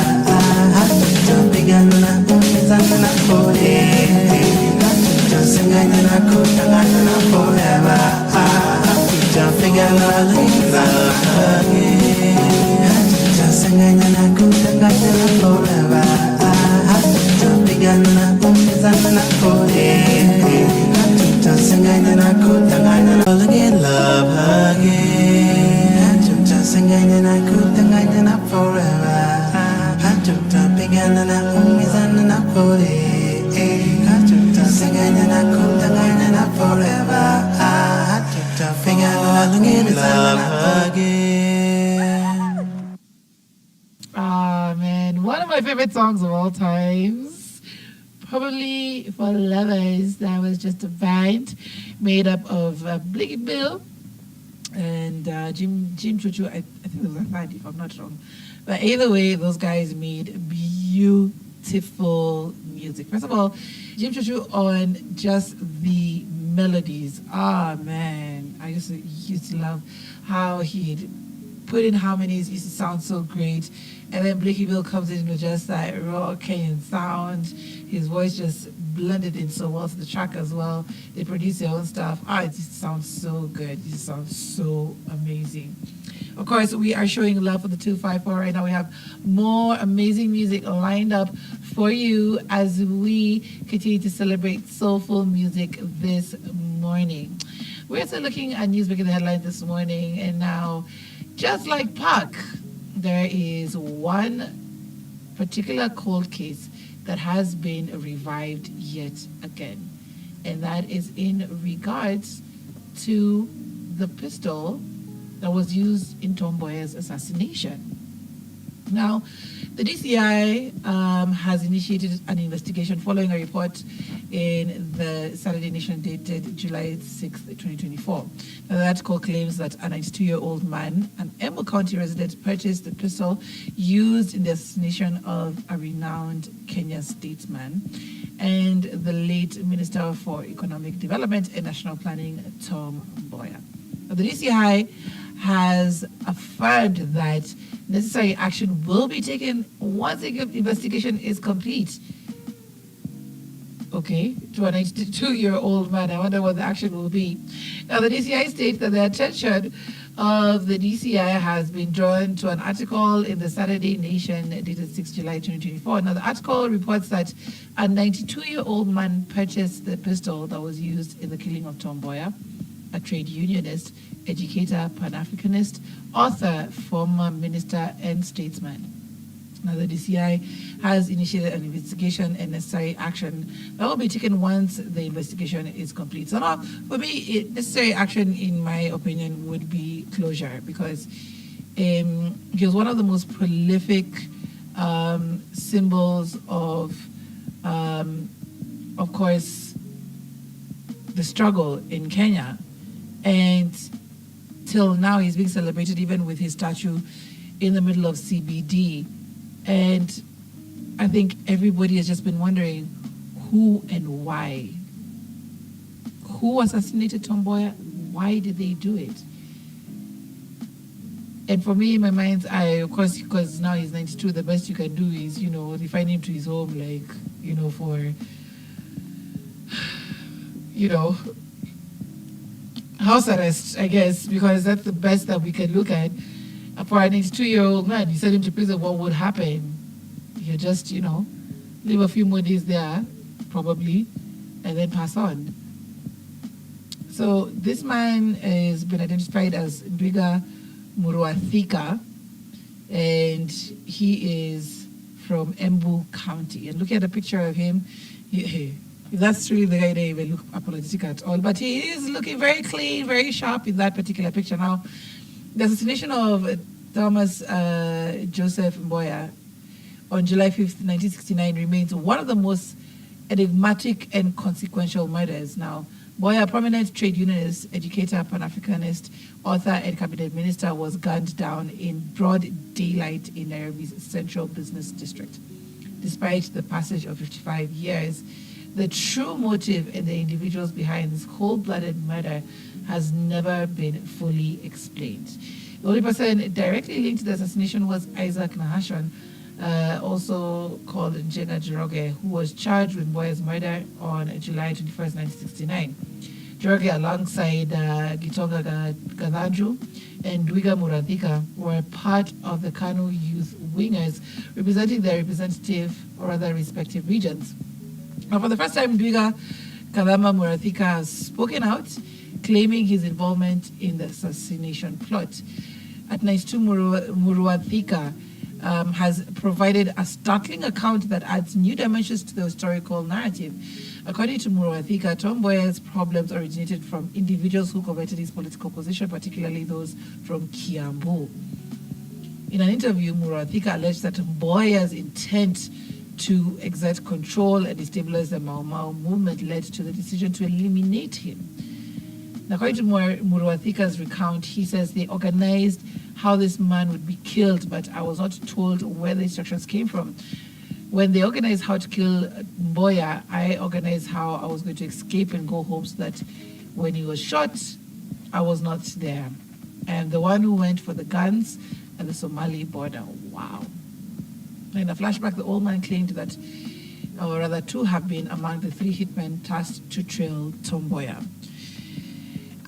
Hatuta pigana umizana forever. Hatuta sanganyana kutanganyana forever. Hatuta pigana in love again. Hatuta sanganyana kutanganyana forever. Hatuta pigana umizana forever. Hatuta sanganyana kutanganyana falling in love again. Sanganyana kutanganyana forever. Hatuta pigana umizana forever. Hatuta sanganyana kutanganyana forever. Hatuta pigana in love again. Ah, man, one of my favorite songs of all times. Probably for lovers, that was just a band made up of Blicky Bill and Jim Chuchu. I think it was a band, if I'm not wrong. But either way, those guys made beautiful music. First of all, Jim Chuchu on just the melodies. Ah, man, I just used to love how he'd put in harmonies. Used to sound so great. And then Blicky Bill comes in with just that raw Kenyan sound. His voice just blended in so well to the track as well. They produce their own stuff. Ah, it just sounds so good. It just sounds so amazing. Of course, we are showing love for the 254 right now. We have more amazing music lined up for you as we continue to celebrate soulful music this morning. We're still looking at news making the headlines this morning, and now, just like Park, there is one particular cold case that has been revived yet again, and that is in regards to the pistol that was used in Tomboya's assassination. Now, the DCI has initiated an investigation following a report in the Saturday Nation dated July 6, 2024. Now, the article claims that a 92-year-old man, an Emo County resident, purchased the pistol used in the assassination of a renowned Kenyan statesman and the late Minister for Economic Development and National Planning, Tom Mboya. Now, the DCI has affirmed that necessary action will be taken once the investigation is complete. Okay, to a 92-year-old man. I wonder what the action will be. Now, the DCI states that the attention of the DCI has been drawn to an article in the Saturday Nation dated 6 July 2024. Now, the article reports that a 92-year-old man purchased the pistol that was used in the killing of Tom Mboya, a trade unionist, educator, Pan-Africanist, author, former minister, and statesman. Now, the DCI has initiated an investigation and necessary action that will be taken once the investigation is complete. So now, for me, necessary action, in my opinion, would be closure, because he was one of the most prolific symbols of course, the struggle in Kenya. And till now, he's being celebrated even with his statue in the middle of CBD. And I think everybody has just been wondering who and why. Who assassinated Tom Mboya? Why did they do it? And for me, in my mind, of course, because now he's 92, the best you can do is, refine him to his home, for, house arrest, I guess, because that's the best that we can look at. For a 92-year-old man, you send him to prison, what would happen? You just, live a few more days there, probably, and then pass on. So this man has been identified as Ndwiga Muruathika, and he is from Embu County. And looking at a picture of him, that's really the guy, they even look apologetic at all. But he is looking very clean, very sharp in that particular picture. Now, the assassination of Thomas Joseph Mboya on July 5th, 1969 remains one of the most enigmatic and consequential murders. Now, Mboya, a prominent trade unionist, educator, Pan-Africanist, author, and cabinet minister, was gunned down in broad daylight in Nairobi's central business district. Despite the passage of 55 years, the true motive and the individuals behind this cold-blooded murder has never been fully explained. The only person directly linked to the assassination was Isaac Nahashon, also called Njenga Njoroge, who was charged with Mboya's murder on July 21st, 1969. Njoroge, alongside Gitonga Gadhanju and Ndwiga Muruathika, were part of the Kanu Youth Wingers, representing their respective regions. Now, for the first time, Ndwiga Kadhama Muruathika has spoken out, claiming his involvement in the assassination plot. At 92, Muruathika has provided a startling account that adds new dimensions to the historical narrative. According to Muruathika, Tom Mboya's problems originated from individuals who coveted his political position, particularly those from Kiambu. In an interview, Muruathika alleged that Mboya's intent to exert control and destabilize the Mau Mau movement led to the decision to eliminate him. Now, according to Muruathika's recount, he says they organized how this man would be killed, but I was not told where the instructions came from. When they organized how to kill Mboya, I organized how I was going to escape and go home so that when he was shot, I was not there. And the one who went for the guns at the Somali border. Wow. In a flashback, the old man claimed that, or rather, two have been among the three hitmen tasked to trail Tom Mboya.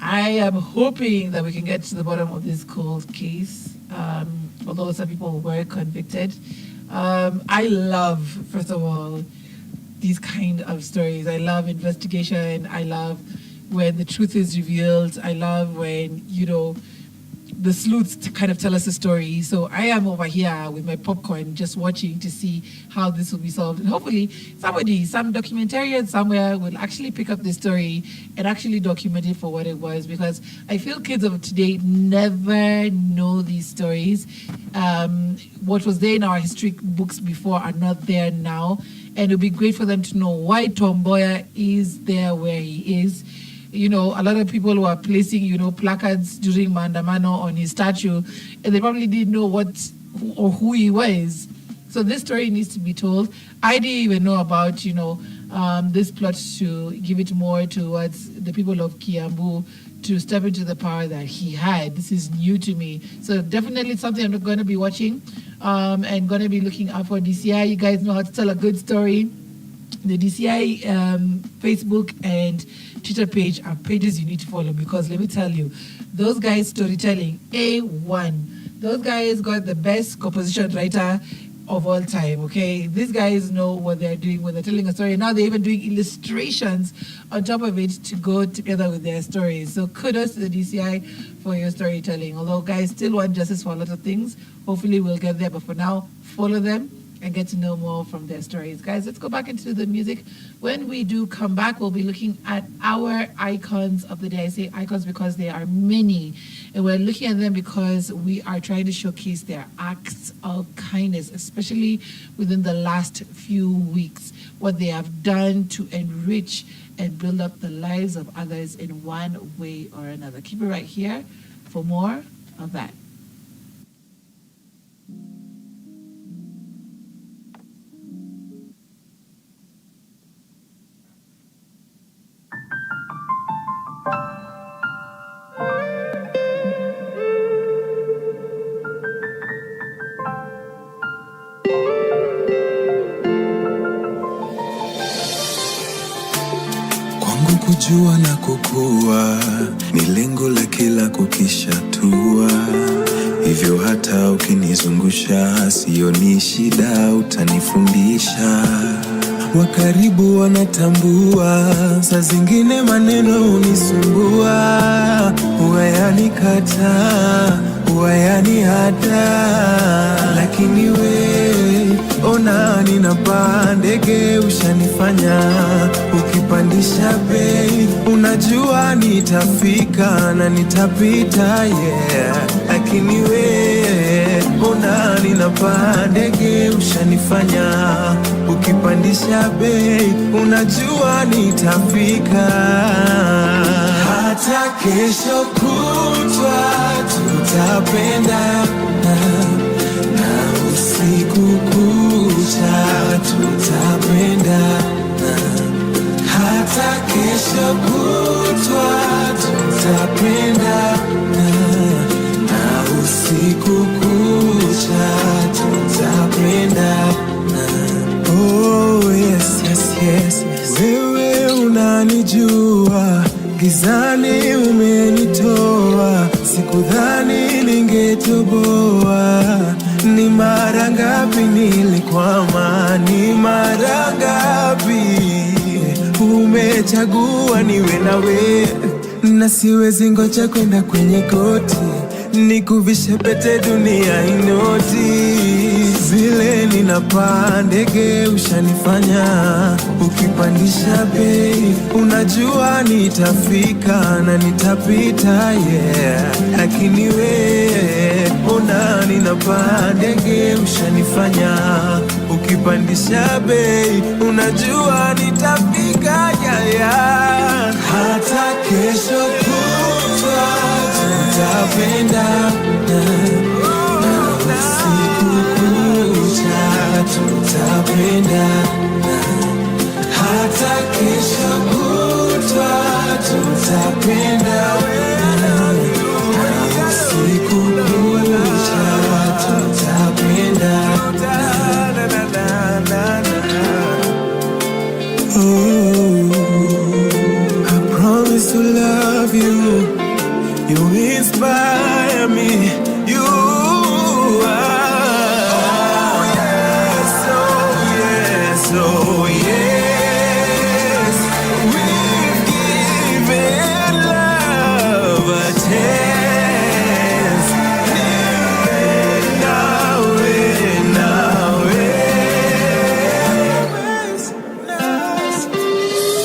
I am hoping that we can get to the bottom of this cold case, although some people were convicted. I love, first of all, these kind of stories. I love investigation. I love when the truth is revealed. I love when, the sleuths to kind of tell us a story. So I am over here with my popcorn just watching to see how this will be solved. And hopefully some documentarian somewhere will actually pick up the story and actually document it for what it was, because I feel kids of today never know these stories. What was there in our history books before are not there now. And it would be great for them to know why Tom Mboya is there where he is. A lot of people were placing, placards during Maandamano on his statue, and they probably didn't know who he was. So this story needs to be told. I didn't even know about, this plot to give it more towards the people of Kiambu to step into the power that he had. This is new to me. So definitely something I'm going to be watching and going to be looking out for. DCI, you guys know how to tell a good story. The DCI Facebook and Twitter page are pages you need to follow, because let me tell you, those guys storytelling A1. Those guys got the best composition writer of all time, okay? These guys know what they're doing when they're telling a story. Now they're even doing illustrations on top of it to go together with their stories. So kudos to the DCI for your storytelling. Although guys still want justice for a lot of things. Hopefully we'll get there, but for now, follow them and get to know more from their stories. Guys, let's go back into the music. When we do come back, we'll be looking at our icons of the day. I say icons because there are many, and we're looking at them because we are trying to showcase their acts of kindness, especially within the last few weeks, what they have done to enrich and build up the lives of others in one way or another. Keep it right here for more of that. Kujua na kukua ni lengo la kila kukishatua, hivyo hata ukinizungusha sioni shida, utanifundisha. Wakaribu wanatambua, saa zingine maneno unisumbua, uwayanikata, uwayanihata, lakini we ona ninapaa ndege, ushanifanya ukipandisha bei, unajua nitafika na nitapita, yeah. Lakini we ona ninapaa ndege, ushanifanya ukipandisha bei, unajua nitafika. Hata kesho kutwa tutapendana, usiku kucha tutapendana, hata kesho kutwa tutapendana, na usiku kucha tutapendana. Oh yes, yes, yes, yes. Wewe unanijua, gizani umenitoa, sikudhani ningetoboa. Ni mara ngapi nilikwama, ni mara ngapi umechagua niwe nawe, na siwezi ngoja kwenda kwenye koti nikuvishe pete dunia inoti. Vile ninapaa ndege ushanifanya ukipandisha bei, unajua nitafika na nitapita, yeah. Lakini we ona ninapaa ndege ushanifanya ukipandisha bei, unajua nitafika, yeah, yeah. Hata kesho kutwa tutapendana, na usiku kucha tutapendana, hata kesho kutwa tutapendana, na usiku kucha tutapendana. Oh, I promise to love you. You inspire me, you are. Oh yes, oh yes, oh yes. We've given love a chance. Now,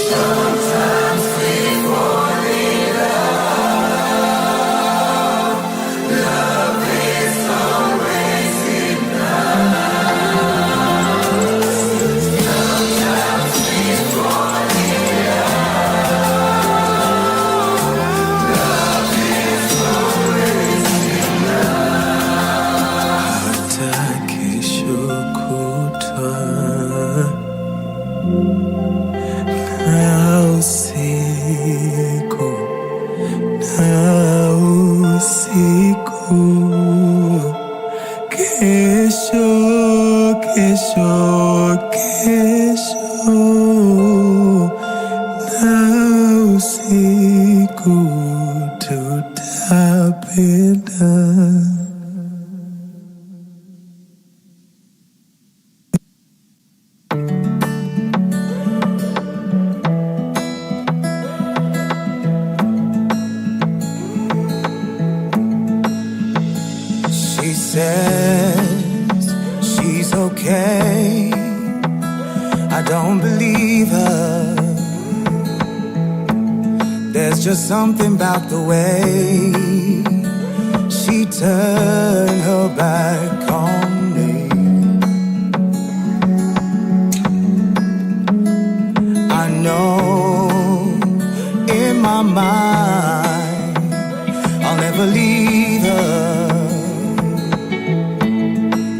sometimes we fall in love is always enough. Sometimes we fall in love is always enough. Hata kesho kutwa na usiku, na usiku, kesho, kesho, kesho. She says she's okay. I don't believe her. There's just something about the way she turned her back on me. I know in my mind I'll never leave her.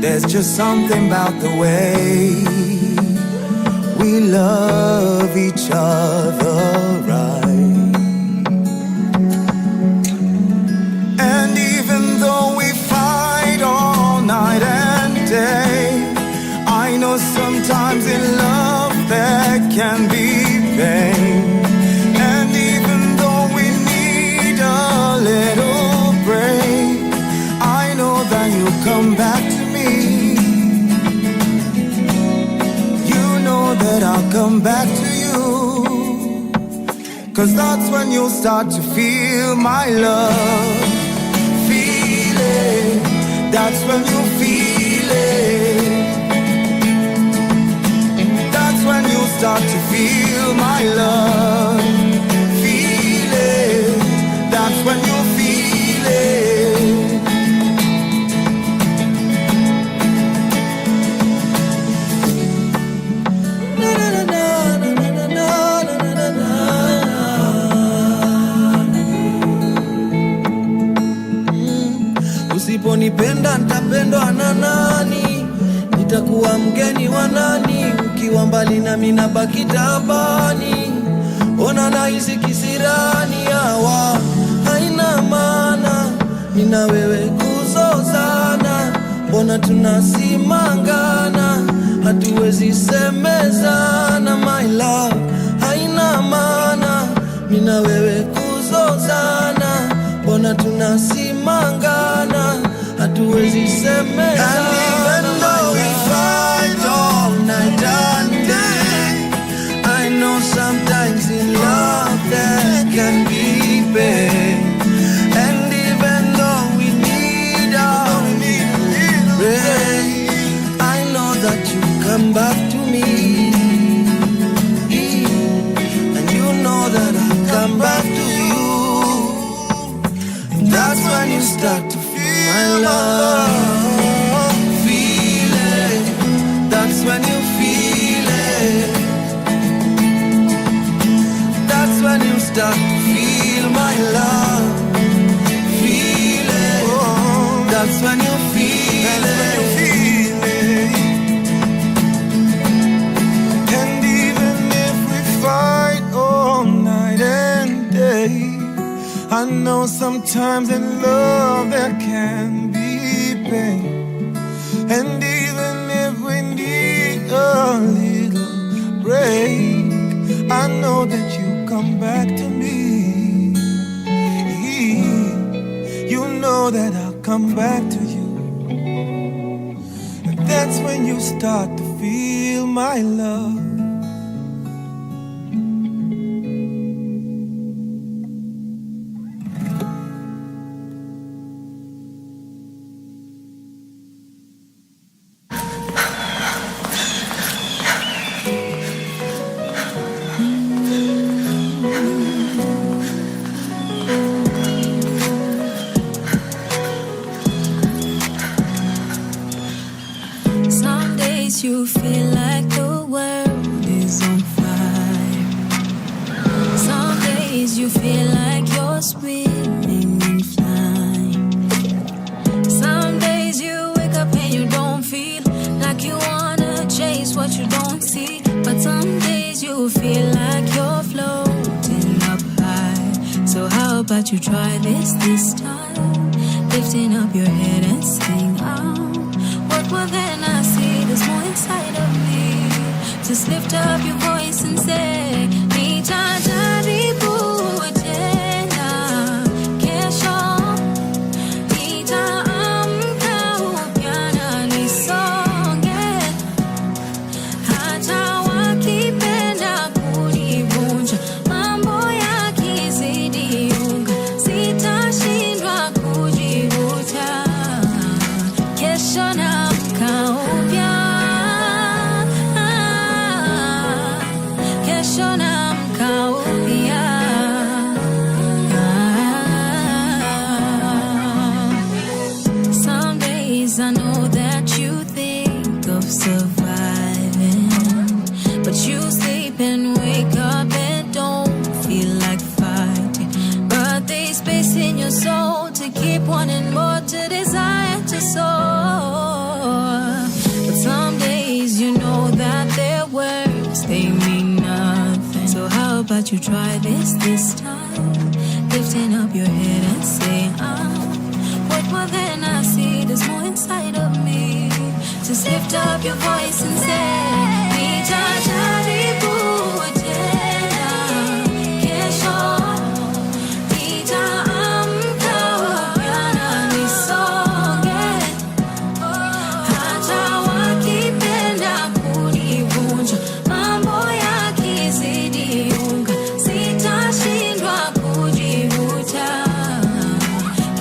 There's just something about the way we love each other right. And even though we fight all night and day, I know sometimes in love there can be pain. And even though we need a little break, I know that you'll come back to me. You know that I'll come back to you, 'cause that's when you'll start to feel my love. Feel it, that's when you feel it. That's when you'll start to feel my love. Feel it, that's when you'll feel it. Usiponipenda nitapendwa na nani? Nitakuwa mgeni wa nani? Ukiwa mbali nami nabaki tabani. Ona nahisi kisirani, hawa haina maana. Mimi na wewe kuzozana, mbona tunasimangana? Hatuwezi semezana, my love, haina maana. Mimi na wewe kuzozana, mbona tunasimangana? Hatuwezi semezana. And even though we fight all night and day, I know sometimes in love there can be pain. And even though we need our break, I know that you come back to me. And you know that I'll come back to you. And that's when you start to feel my love. Feel it, that's when you feel it. That's when you start to feel my love. Feel it, that's when you feel it. And even if we fight all night and day, I know sometimes in love there can be pain. And even if we need a little break, I know that you come back to me. You know that I'll come back to you. And that's when you start to feel my love. Some days you feel like the world is on fire. Some days you feel like you're swimming and flying. Some days you wake up and you don't feel like you wanna chase what you don't see. But some days you feel like you're floating up high. So how about you try this time? Lifting up your head and sing out. What will then I see? There's more inside of me. Just lift up your voice and say, Nitata ribu tena kesho. 'Cause I know that you think of surviving, but you sleep and wake up and don't feel like fighting. But there's space in your soul to keep wanting more, to desire to soar. But some days you know that their words, they mean nothing. So how about you try this time? Lifting up your head and say, what more than I see, there's more inside of me. Just lift up your voice and say, nitajaribu tena kesho, nitaamka upya nisonge, hata wakipenda kunivunja, mambo yakizidi unga, sitashindwa kujivuta,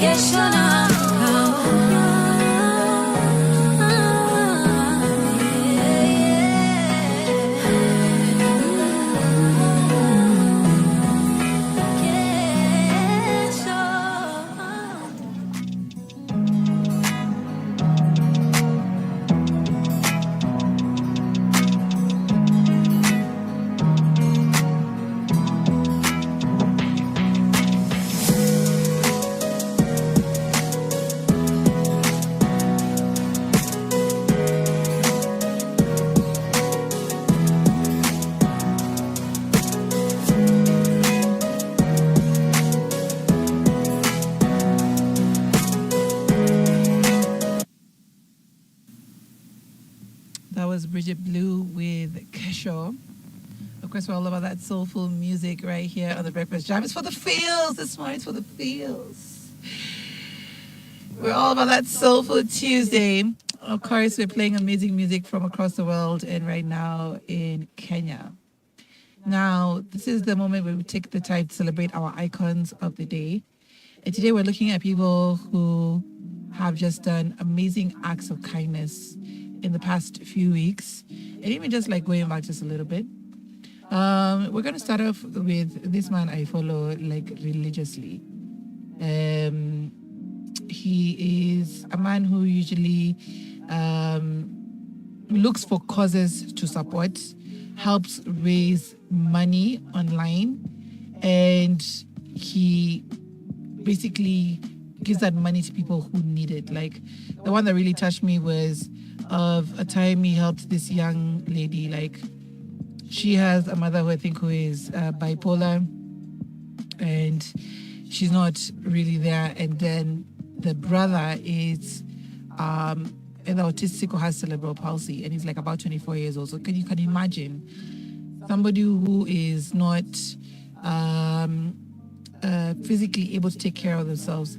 kesho na Bridget Blue with Kesho. Of course, we're all about that soulful music right here on the Breakfast Jam. It's for the feels this morning. It's for the feels. We're all about that soulful Tuesday. Of course, we're playing amazing music from across the world and right now in Kenya. Now, this is the moment where we take the time to celebrate our icons of the day. And today we're looking at people who have just done amazing acts of kindness in the past few weeks, and even just like going back just a little bit. We're going to start off with this man I follow like religiously. He is a man who usually looks for causes to support, helps raise money online, and he basically gives that money to people who need it. Like the one that really touched me was of a time he helped this young lady. Like she has a mother who I think who is bipolar, and she's not really there. And then the brother is an autistic or has cerebral palsy, and he's like about 24 years old. So you can imagine somebody who is not physically able to take care of themselves,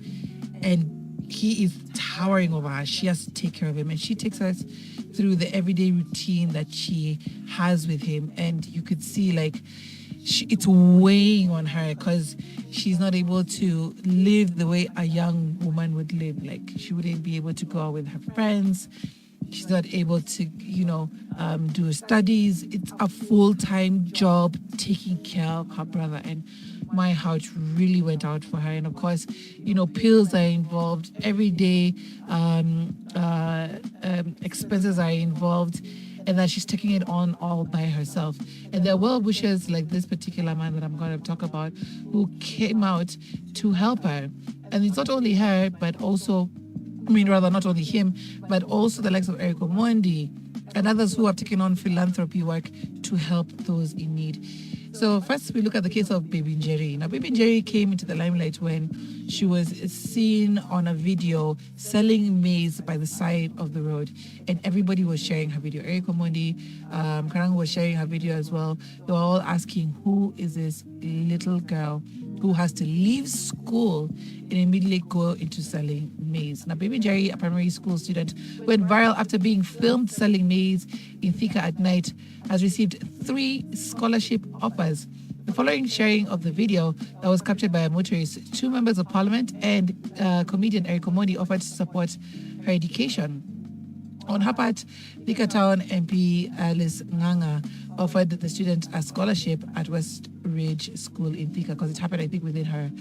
and he is towering over her. She has to take care of him, and she takes us through the everyday routine that she has with him. And you could see like it's weighing on her because she's not able to live the way a young woman would live. Like she wouldn't be able to go out with her friends. She's not able to, do her studies. It's a full-time job taking care of her brother. And my heart really went out for her. And of course, pills are involved. Everyday expenses are involved. And that she's taking it on all by herself. And there are well-wishers like this particular man that I'm going to talk about who came out to help her. And it's not only her, but also, not only him, but also the likes of Eric Omondi and others who have taken on philanthropy work to help those in need. So first we look at the case of Baby Njeri. Now Baby Njeri came into the limelight when she was seen on a video selling maize by the side of the road, and everybody was sharing her video. Eric Omondi, Karang was sharing her video as well. They were all asking, who is this little girl who has to leave school and immediately go into selling maize? Now, Baby Njeri, a primary school student, went viral after being filmed selling maize in Thika at night, has received 3 scholarship offers. The following sharing of the video that was captured by a motorist, 2 members of parliament and comedian Eric Omondi offered to support her education. On her part, Thika Town MP Alice Nganga offered the student a scholarship at West Ridge School in Thika because it happened, I think, within her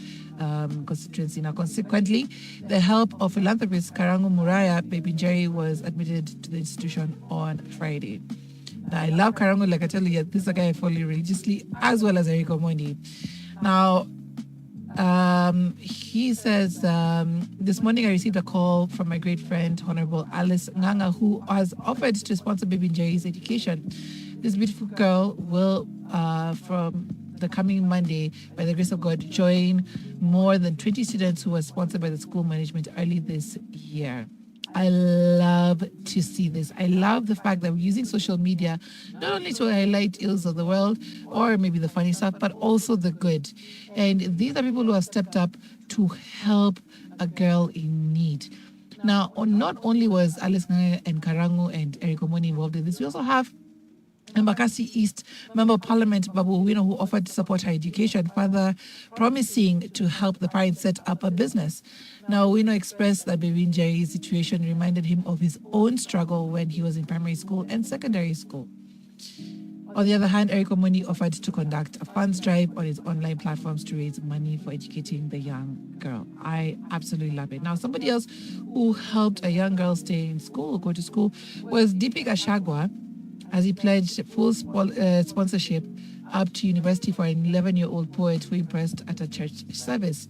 constituency. Now, consequently, the help of philanthropist Karangu Muraya Baby Jerry was admitted to the institution on Friday. Now, I love Karangu, like I tell you, this is a guy I follow religiously, as well as Eriko Mondi. Now, he says, this morning I received a call from my great friend, Honorable Alice Nganga, who has offered to sponsor Baby Jerry's education. This beautiful girl will, from the coming Monday, by the grace of God, join more than 20 students who were sponsored by the school management early this year. I love to see this. I love the fact that we're using social media not only to highlight ills of the world or maybe the funny stuff, but also the good. And these are people who have stepped up to help a girl in need. Now, not only was Alice Nganga and Karangu and Eric Omoni involved in this, we also have Embakasi East Member of Parliament Babu Owino, who offered to support her education, further promising to help the parents set up a business. Now, Owino expressed that Baby Jerry's situation reminded him of his own struggle when he was in primary school and secondary school. On the other hand, Eric Omoni offered to conduct a funds drive on his online platforms to raise money for educating the young girl. I absolutely love it. Now, somebody else who helped a young girl stay in school, go to school, was Deepika Shagwa, as he pledged full sponsorship up to university for an 11-year-old poet who impressed at a church service.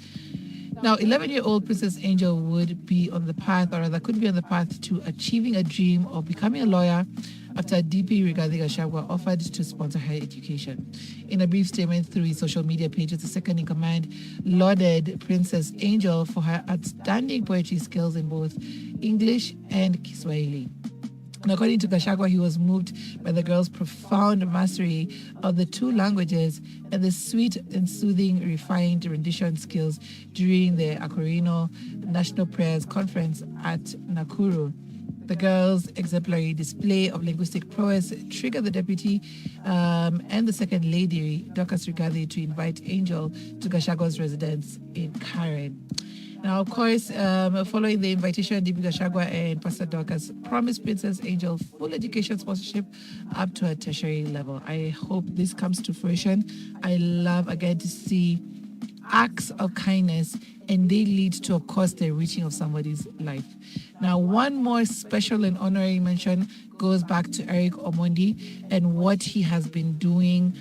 Now, 11-year-old Princess Angel would be on the path, or rather could be on the path to achieving a dream of becoming a lawyer after DP Rigathi Gachagua offered to sponsor her education. In a brief statement through his social media pages, the second in command lauded Princess Angel for her outstanding poetry skills in both English and Kiswahili. And according to Gachagua, he was moved by the girl's profound mastery of the two languages and the sweet and soothing, refined rendition skills during the Akorino National Prayers Conference at Nakuru. The girl's exemplary display of linguistic prowess triggered the deputy and the second lady, Dorcas Rigathi, to invite Angel to Gashagua's residence in Karen. Now, of course, following the invitation, Deepika Gachagua and Pastor Dorcas promised Princess Angel full education sponsorship up to a tertiary level. I hope this comes to fruition. I love, again, to see acts of kindness and they lead to, of course, the reaching of somebody's life. Now, one more special and honorary mention goes back to Eric Omondi and what he has been doing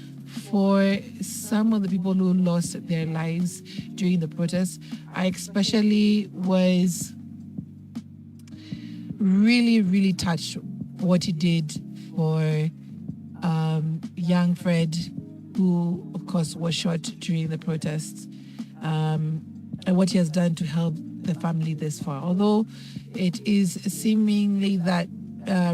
for some of the people who lost their lives during the protests. I especially was really, really touched what he did for young Fred, who, of course, was shot during the protests, and what he has done to help the family this far. Although it is seemingly that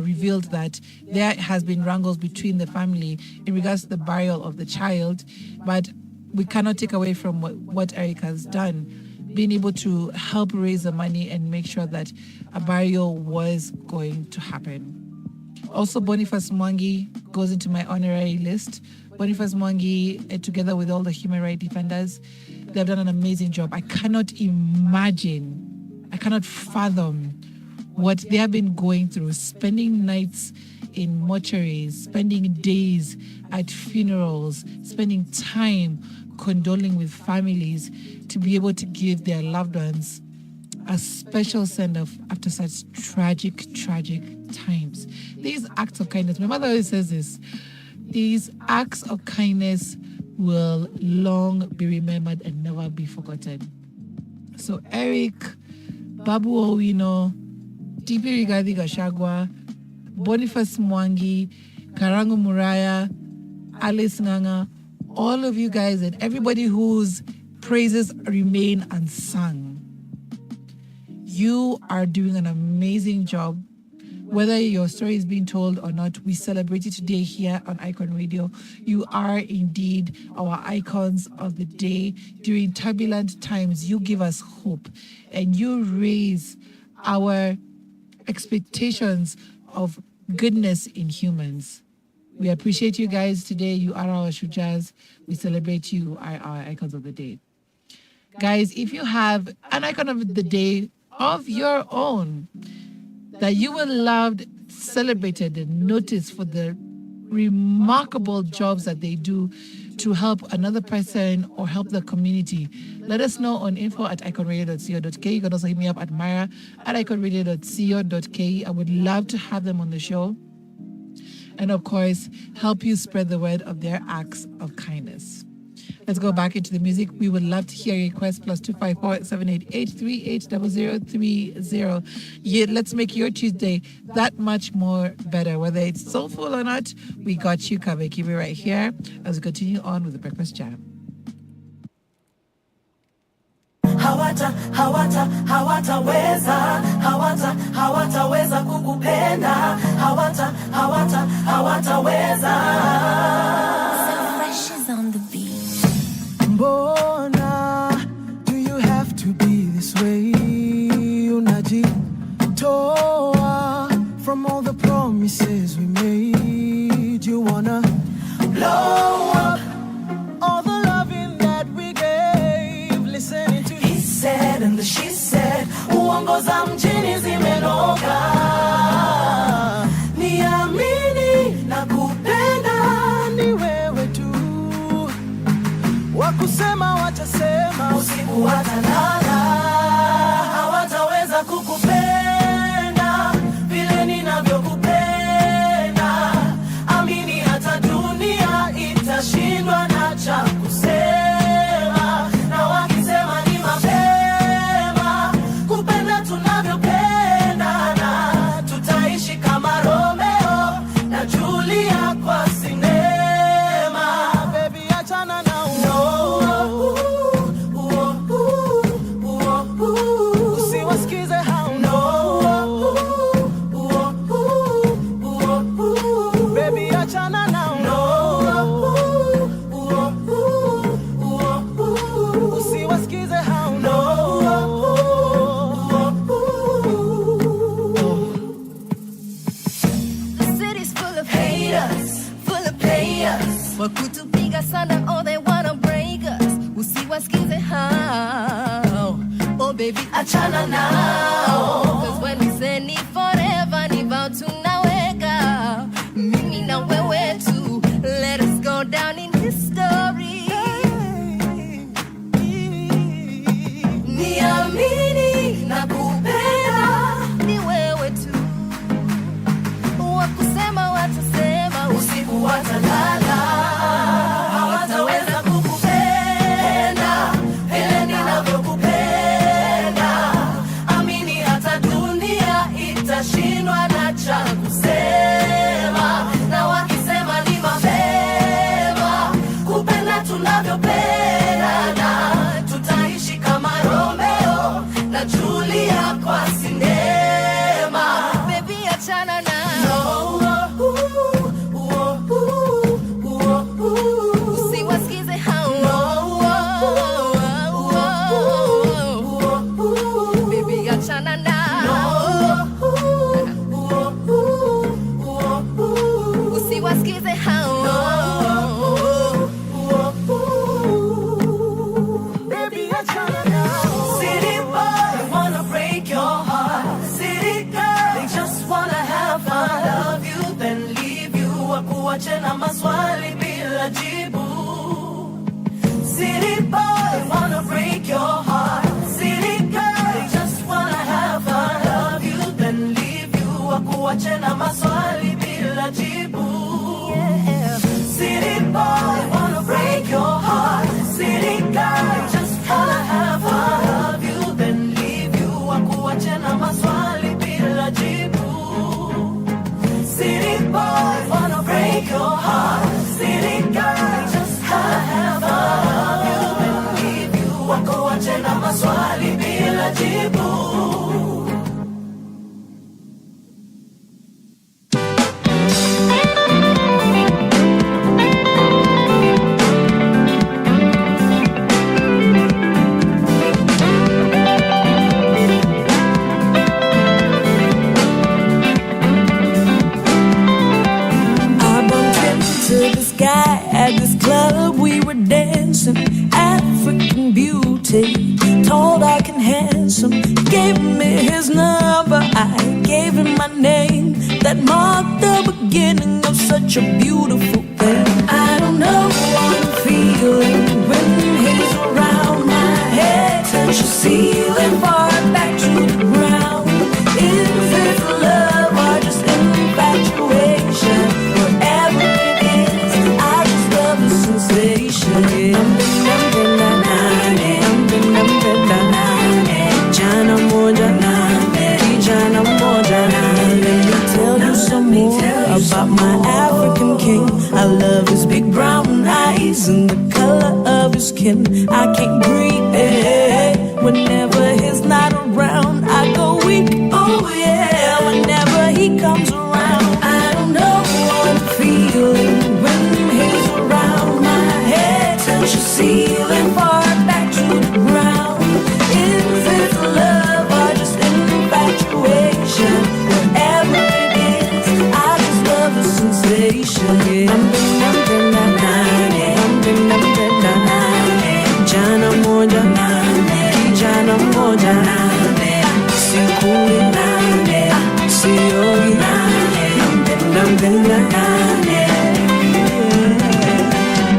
revealed that there has been wrangles between the family in regards to the burial of the child, but we cannot take away from what Eric has done, being able to help raise the money and make sure that a burial was going to happen. Also, Boniface Mwangi goes into my honorary list. Boniface Mwangi, together with all the human rights defenders, they've done an amazing job. I cannot fathom what they have been going through, spending nights in mortuaries, spending days at funerals, spending time condoling with families to be able to give their loved ones a special send-off after such tragic times. These acts of kindness, my mother always says this, these acts of kindness will long be remembered and never be forgotten. So Eric, Babu Owino, DP Rigathi Gachagua, Boniface Mwangi, Karangu Muraya, Alice Nganga, all of you guys and everybody whose praises remain unsung. You are doing an amazing job. Whether your story is being told or not, we celebrate it today here on Icon Radio. You are indeed our icons of the day. During turbulent times, you give us hope and you raise our expectations of goodness in humans. We appreciate you guys today. You are our shujas. We celebrate you, are our icons of the day. Guys, if you have an icon of the day of your own that you were loved, celebrated, and noticed for the remarkable jobs that they do to help another person or help the community. Let us know on info@iconradio.co.ke. You can also hit me up at myra@iconradio.co.ke. I would love to have them on the show. And of course, help you spread the word of their acts of kindness. Let's go back into the music. We would love to hear your requests. +254 788 380030. Yeah, let's make your Tuesday that much more better. Whether it's soulful or not, we got you covered. Keep it right here as we continue on with the Breakfast Jam. hawataweza kukupenda, hawataweza. So fresh is on the beat. Mbona do you have to be this way? Unajitoa from all the promises we made. You wanna blow up all the loving that we gave. Listening to he said and the she said, uongo za mjini zimenoga. Niamini na kupenda ni wewe tu. Wakusema watasema, usiku watalala, hawataweza kukupenda vile ninavyokupenda. Amini hata dunia itashindwa na cha kusema, na wakisema ni mapema kupenda tunavyopendana. Tutaishi kama Romeo na Julia kwa sinema. baby achana na usiwasikize hao baby achana na usiwasikize hao The city's full of haters, full of players. Wakutupiga sana, oh they wanna break us. Usiwasikize hao, oh baby achana nao. Cause when we say ni forever, ni vow tunaweka. Mimi na wewe tu, let us go down in history. Niamini na kupenda ni wewe tu. Wakusema watasema, usiku watalala, hawataweza kukupenda vile ninavyokupenda. Amini hata dunia itashindwa na cha kusema, na wakisema ni mapema kupenda tunavyopendana. Tutaishi kama Romeo na Julia kwa sinema. Baby achana na usiwasikize hao. Baby achana nao, usiwasikize hao. baby achana na City boy wanna break your heart. City girl they just wanna have fun. Love you then leave you, wakuache na maswali bila jibu. City boy wanna break your heart. City girl they just wanna have fun. Love you then leave you, wakuache na maswali bila jibu. City boy wanna break your heart. City girl just wanna have fun. Love you then leave you, wakuache na maswali bila jibu. City boy wanna break your heart. City girl just wanna have fun. Love you then leave you, wakuache na maswali bila jibu. I bumped into this guy at this club. We were dancing, African beauty, tall, dark, and handsome. He gave me his number, I gave him mark the beginning of such a beautiful thing. I don't know what I'm feeling when he's around. My head touches the ceiling, far back to the ground. Is it love or just infatuation? Whatever it is, I just love the sensation. Jana moja let me tell you some more about my African king. I love his big brown eyes and the color of his skin. I can't breathe whenever he's not around. I go weak, oh yeah, whenever he comes around. I don't know what I'm feeling when he's around. My head touches the ceiling, far back to the ground. Is it love or just infatuation? Whatever it is, I just love the sensation. Jana moja Jana moja Sikuli Siyogi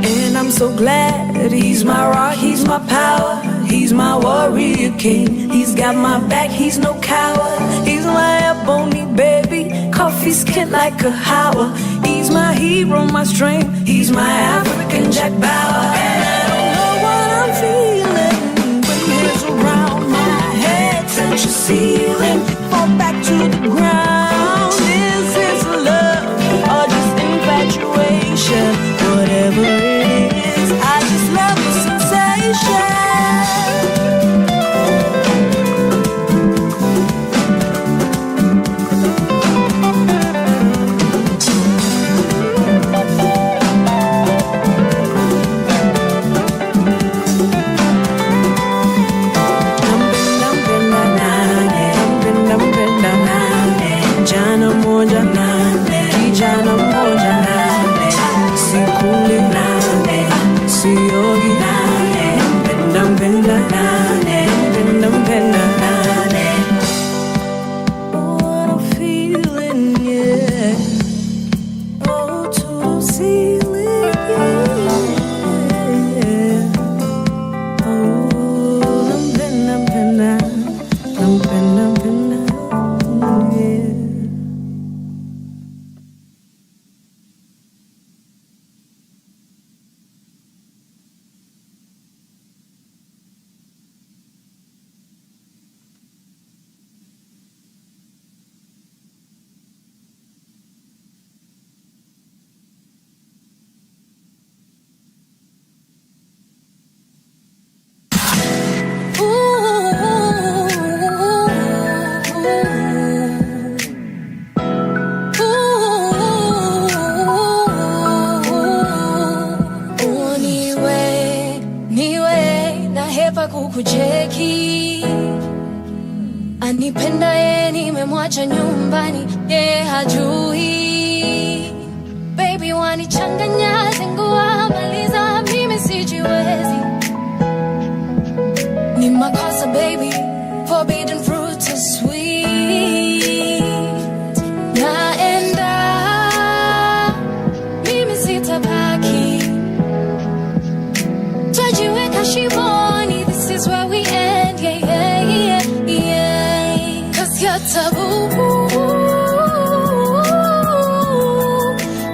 And I'm so glad he's my rock, he's my power, he's my warrior king. He's got my back, he's no coward. He's my ebony baby, coffee skin like a Howard. He's my hero, my strength, he's my African Jack Bauer. And I don't know what I'm feeling when he's around. My head touches the ceiling, fall back to the ground. Is this love or just infatuation? Whatever it is, I just love the sensation. Kukucheki anipenda ye nimemwacha nyumbani ye hajui baby wanichanganya zingua maliza mimi sijiwezi ni makosa baby forbidden fruit so sweet naenda mimi sitabaki twajiweka shimoni. This is where we end, yeah, yeah, yeah, yeah. 'Cause you're taboo,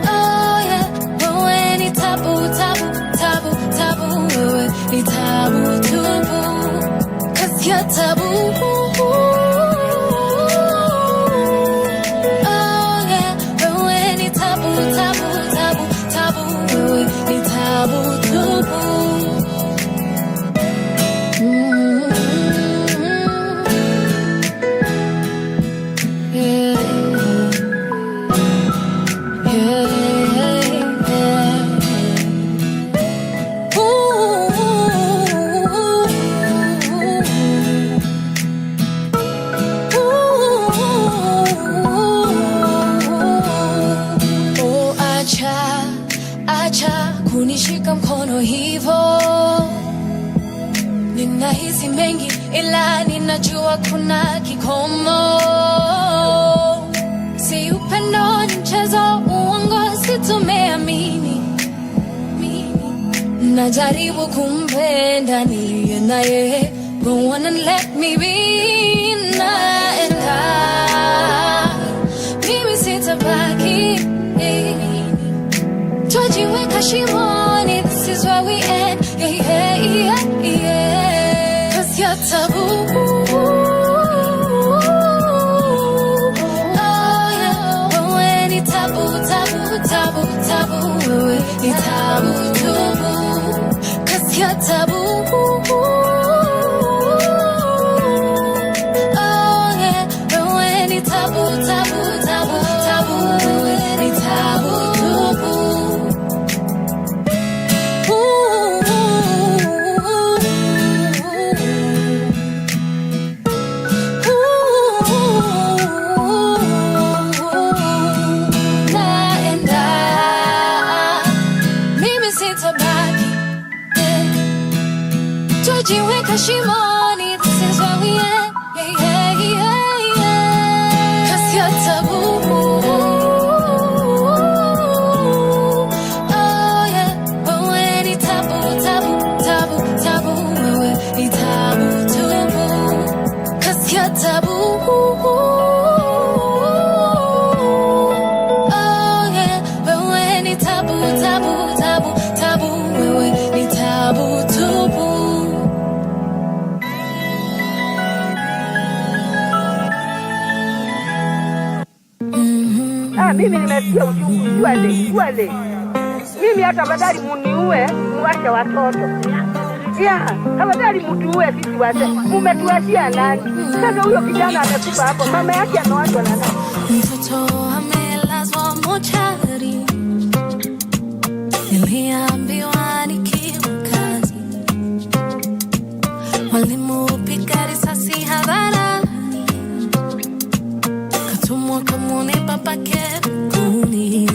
oh yeah. Wewe ni taboo, taboo, taboo, taboo. Wewe ni taboo, taboo. 'Cause you're taboo, oh yeah. Wewe ni taboo, taboo, taboo, taboo. Wewe ni taboo, taboo. Acha kunishika mkono hivo, ninahisi mengi ila ninajua kuna kikomo, si upendo najaribu kumpenda niye naye, go on and let me be naenda, mimi sitabaki, twajiweka shimoni, this is where we end, yeah, yeah, yeah, 'cause you're taboo. Ni tabu tubu, 'cause you're taboo. Oh yeah, wewe ni tabu, tabu, tabu, tabu, wewe ni tabu tubu. Jiweka shimoni, this is where we end, yeah, yeah, yeah, yeah, 'cause you're taboo. Oh yeah, wewe ni tabu, tabu, tabu, tabu, wewe ni tabu tubu, 'cause you're taboo. Oh yeah, wewe ni tabu, tabu, tabu, tabu, wewe ni tabu tubu. Mimi nimesikia uchungu wale. Mimi hata badali muniue, muache watoto. Yeah, badali mtuue sisi wazee. Mumetuachia nani? Sasa huyo kijana amekufa hapo, mama yake anaachwa na nani? Mtoto amelazwa mochari, niliambiwa nikiwa kazi, walimupiga risasi hadharani, katumwa kamwone babake kuni.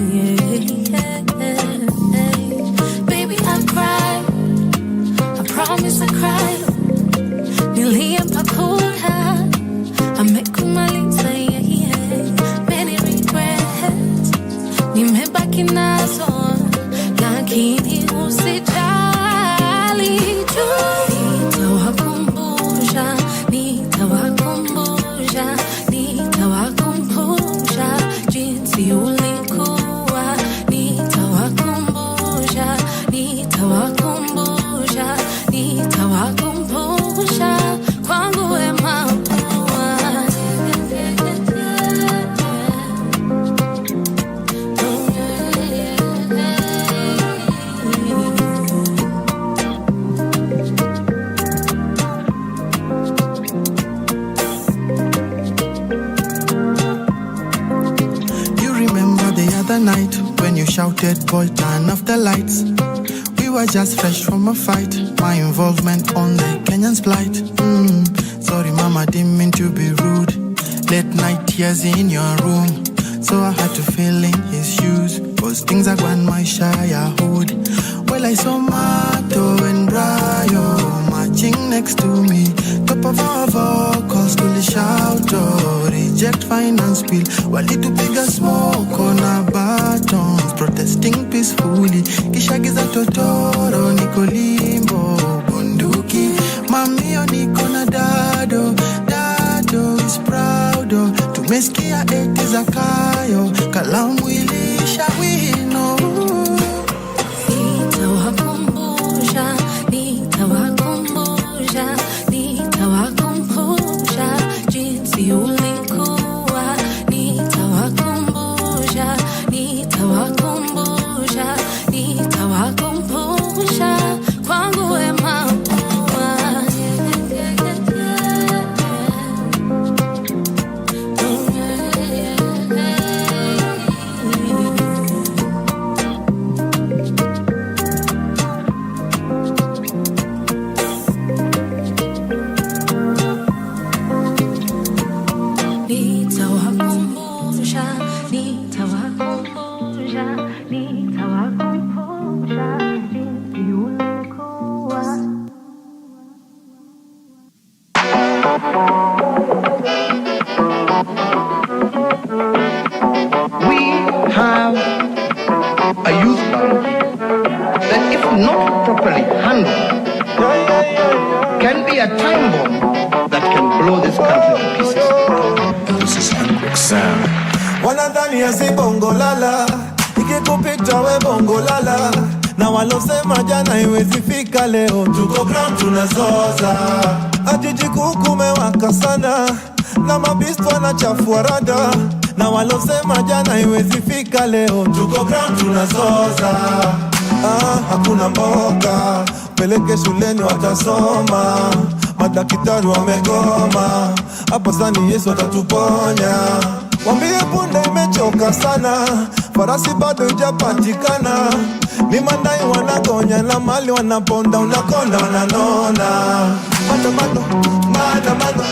Baby, I cried, I promise I cried, nilimpa kura, amekumaliza many regrets, nimebaki nazo, lakini usijali juu, nitawakumbusha, nitawakumbusha, nitawakumbusha jinsi ulikuwa, nitawakumbusha, nitawakumbusha, nitawakumbusha kwangu wema. Night when you shouted, boy, turn off the lights. We were just fresh from a fight. My involvement on the Kenyan's plight. Sorry, mama, didn't mean to be rude. Late night tears in your room, so I had to fill in his shoes. Cause things are going my childhood. Well, I saw Mato and Brayo marching next to me. Top of our vocals to the shout, oh, reject finance bill. While little bigger smoke on our batons, protesting peacefully. Kishagiza totoro, niko limbo, bunduki. Mamio niko na dado, dado is proud, oh. Tumesikia eti zakayo, kalamu ilisha wino. Nitawakumbusha, nitawakumbusha, nitawakumbusha jinsi ulikuwa, nitawakumbusha, nitawakumbusha, nitawakumbusha kwangu wema. a time bomb that can blow this country to pieces. This is Hendrix Sound. Wanadhani si bongo lala, ikikupita we bongo lala. Na walosema jana iwezi fika leo, tuko ground tunazoza. Ajiji kumewaka sana, na mabistu wanachafua rada. Na walosema jana iwezi fika leo, tuko ground tunazoza. Hakuna mboga, peleke shuleni watasoma. Madaktari wamegoma, hapa sani Yesu atatuponya. Wambie punde imechoka sana, farasi bado ijapatikana. Ni mandai wanagonya na mali wanaponda, unakonda wananona. Maandamano, maandamano,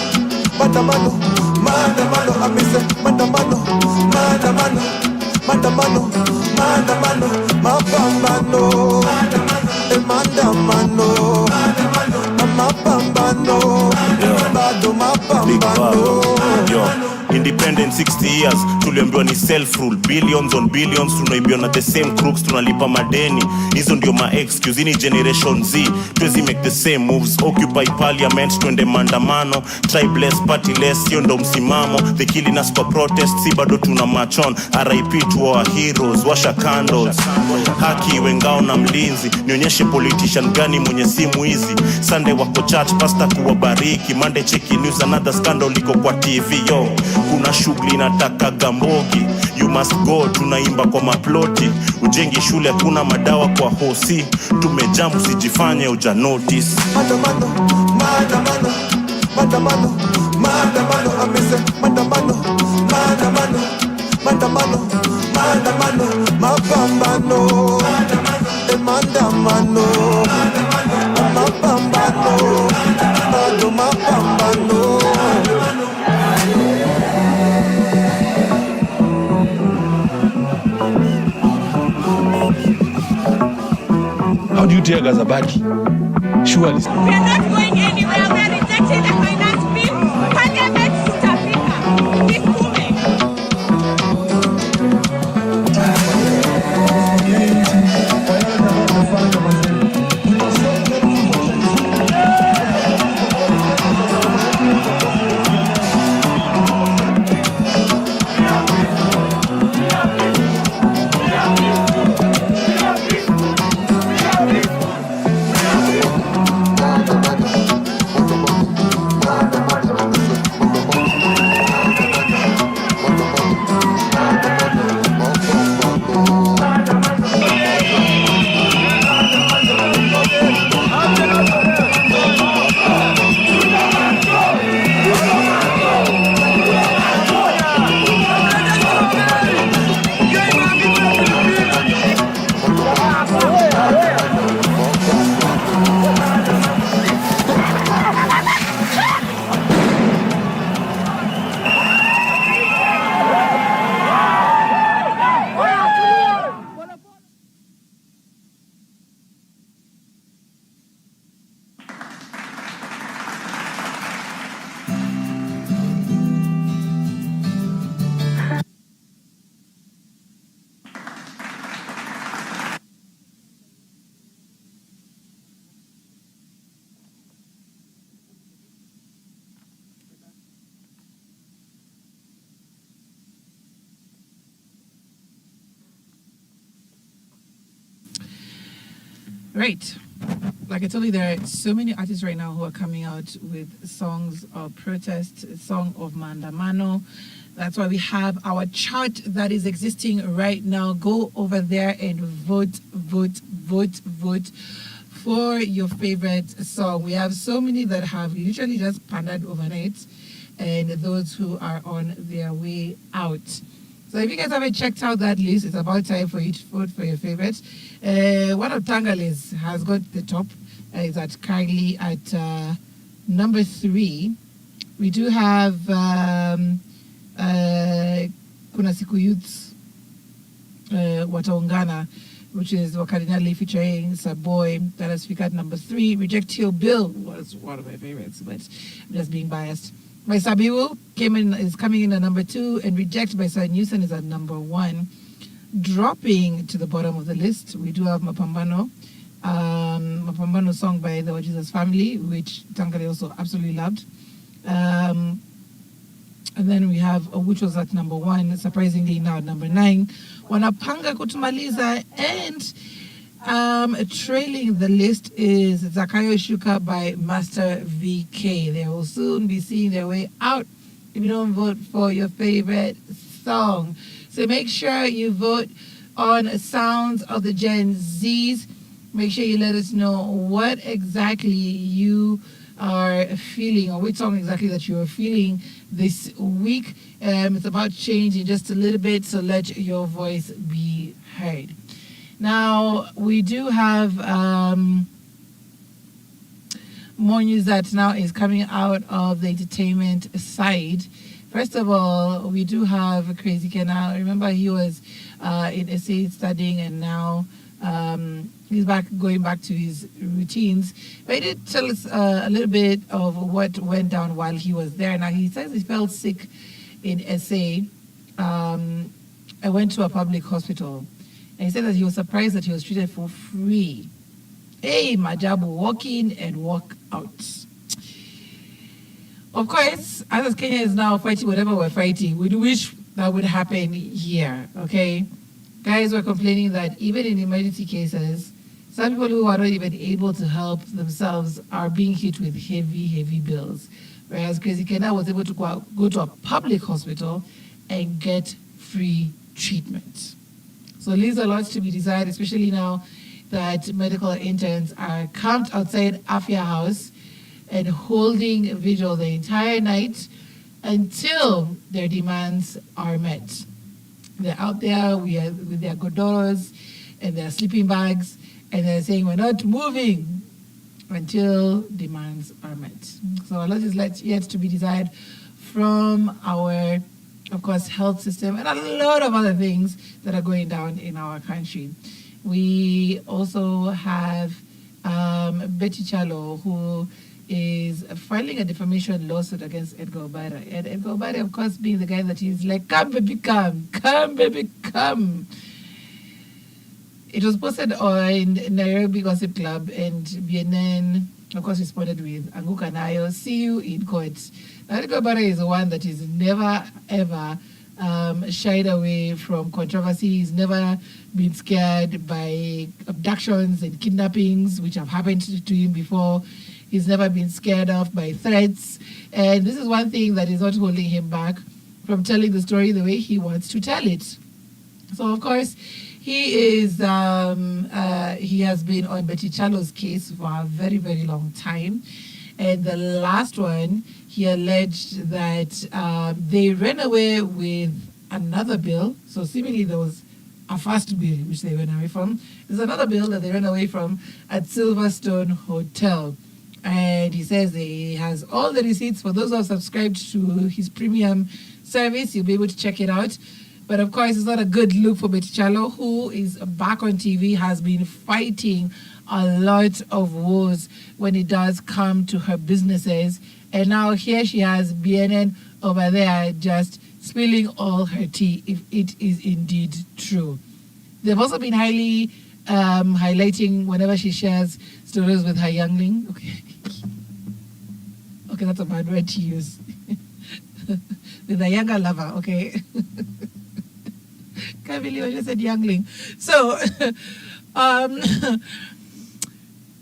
maandamano, maandamano, amise maandamano, maandamano, maandamano, maandamano, mapambano, maandamano, mapambano, bado mapambano. Independent 60 years, tuliambiwa ni self-rule. Billions on billions, tunaibiwa na the same crooks, tunalipa madeni. Hizo ndio ma-excuse, ini generation Z. Tuwezi make the same moves, occupy parliament, twende maandamano. Tribeless, partyless, hiyo ndo msimamo. They killing us for protest, si bado tuna march on. RIP to our heroes, washa candles. Haki wengao na mlinzi, nionyeshe politician gani mwenye simu hizi. Sunday wako church, pastor kuwabariki. Monday cheki news, another scandal liko kwa TV, yo. Kuna shughuli nataka gambogi, you must go, tunaimba kwa maploti. Ujengi shule kuna madawa kwa hosi, tumejamu sijifanye uja notice. Maandamano, maandamano, maandamano, maandamano, amise maandamano, maandamano, maandamano, maandamano, mapambano, maandamano, mapambano, bado mapambano. How do you take as a body? Surely. We are not going anywhere. We are rejecting the finance bill. Parliament should Africa. This woman. Right. Like I told you, there are so many artists right now who are coming out with songs of protest, a song of Maandamano. That's why we have our chart that is existing right now. Go over there and vote for your favorite song. We have so many that have usually just pandered overnight, and those who are on their way out. So if you guys haven't checked out that list, it's about time for you to vote for your favorite. One of Tangales has got the top. Is at currently at number 3. We do have Kuna Siku Youths Wataungana, which is Wakadinali featuring Saboy. That has figured at number 3. Reject Your Bill was one of my favorites, but I'm just being biased. By Sabiu is coming in at number 2, and Reject by Sir Newson is at number 1. Dropping to the bottom of the list, we do have Mapambano Mapambano song by the Jesus Family, which Tankale also absolutely loved. And then we have, which was at number 1, surprisingly now at number 9, Wanapanga Kutumaliza, and trailing the list is Zakayo Shuka by Master VK. They will soon be seeing their way out if you don't vote for your favorite song. So make sure you vote on Sounds of the Gen Zs. Make sure you let us know what exactly you are feeling, or which song exactly that you are feeling this week. It's about changing just a little bit, so let your voice be heard. Now, we do have more news that now is coming out of the entertainment side. First of all, we do have Crazy Kenna. Remember, he was in SA studying, and now he's going back to his routines. But he did tell us a little bit of what went down while he was there. Now, he says he felt sick in SA. I went to a public hospital. And he said that he was surprised that he was treated for free. Hey, Majabu, walk in and walk out. Of course, as Kenya is now fighting whatever we're fighting, we do wish that would happen here, okay? Guys were complaining that even in emergency cases, some people who are not even able to help themselves are being hit with heavy, heavy bills. Whereas Crazy Kena was able to go to a public hospital and get free treatment. So leaves a lot to be desired, especially now that medical interns are camped outside Afia House and holding vigil the entire night until their demands are met. They're out there with their godoros and their sleeping bags, and they're saying, we're not moving until demands are met. So a lot is yet to be desired from our, of course, health system and a lot of other things that are going down in our country. We also have Betty Chalo, who is filing a defamation lawsuit against Edgar Obara. And Edgar Obara, of course, being the guy that he's like, come baby, come baby, come. It was posted on Nairobi Gossip Club, and BNN, of course, responded with, Anguka Nayo, see you in court. Now, Edgar Obara is the one that is never, ever shied away from controversy. He's never been scared by abductions and kidnappings, which have happened to him before. He's never been scared of by threats. And this is one thing that is not holding him back from telling the story the way he wants to tell it. So, of course, he is, he has been on Betty Chalo's case for a very, very long time. And the last one, he alleged that they ran away with another bill. So seemingly there was a first bill which they ran away from. There's another bill that they ran away from at Silverstone Hotel. And he says he has all the receipts. For those who have subscribed to his premium service, you'll be able to check it out. But of course, it's not a good look for Betty Chalo, who is back on TV, has been fighting a lot of wars when it does come to her businesses. And now here she has BNN over there just spilling all her tea, if it is indeed true. They've also been highly highlighting whenever she shares stories with her youngling. Okay, that's a bad word to use. With a younger lover, okay? Can't believe I just said youngling. So,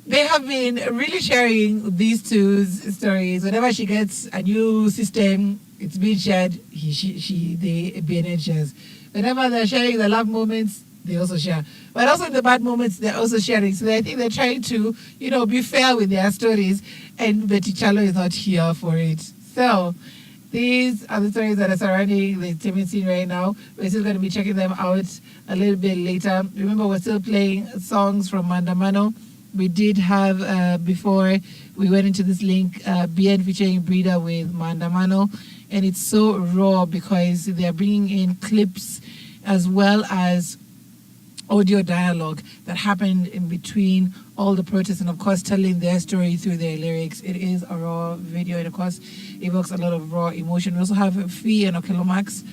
they have been really sharing these two stories. Whenever she gets a new system, it's being shared, the BNN shares. Whenever they're sharing the love moments, they also share. But also in the bad moments, they're also sharing. So I think they're trying to, be fair with their stories. And Betty Chalo is not here for it. So these are the stories that are surrounding the entertainment scene right now. We're still going to be checking them out a little bit later. Remember, we're still playing songs from Mandamano. We did have, before we went into this link, BN featuring Breeder with Mandamano. And it's so raw because they're bringing in clips as well as audio dialogue that happened in between all the protests, and of course telling their story through their lyrics. It is a raw video, and of course evokes a lot of raw emotion. We also have Fee and Okelomax,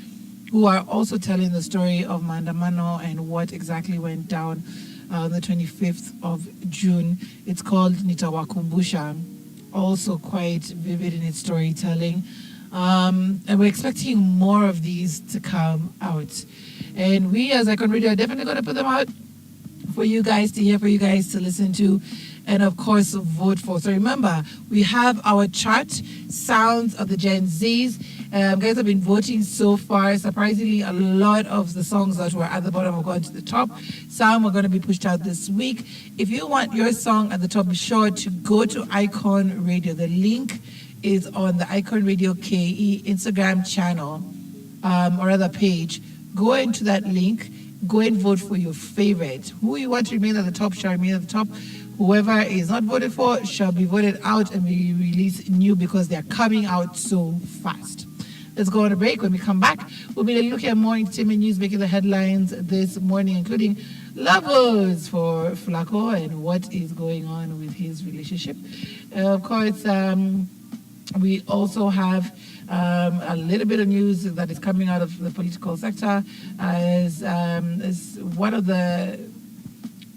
who are also telling the story of Mandamano and what exactly went down on the 25th of June. It's called Nitawakumbusha, also quite vivid in its storytelling. And we're expecting more of these to come out. And we as Icon Radio are definitely going to put them out for you guys to hear, for you guys to listen to, and of course vote for. So remember, we have our chart, Sounds of the Gen Zs. Guys have been voting so far. Surprisingly, a lot of the songs that were at the bottom have gone to the top. Some are going to be pushed out this week. If you want your song at the top, be sure to go to Icon Radio. The link is on the Icon Radio KE Instagram channel, or rather page. Go into that link. Go and vote for your favorite. Who you want to remain at the top shall remain at the top. Whoever is not voted for shall be voted out and be released new because they're coming out so fast. Let's go on a break. When we come back, we'll be looking at more entertainment news making the headlines this morning, including levels for Flaco and what is going on with his relationship. Of course, we also have a little bit of news that is coming out of the political sector as one of the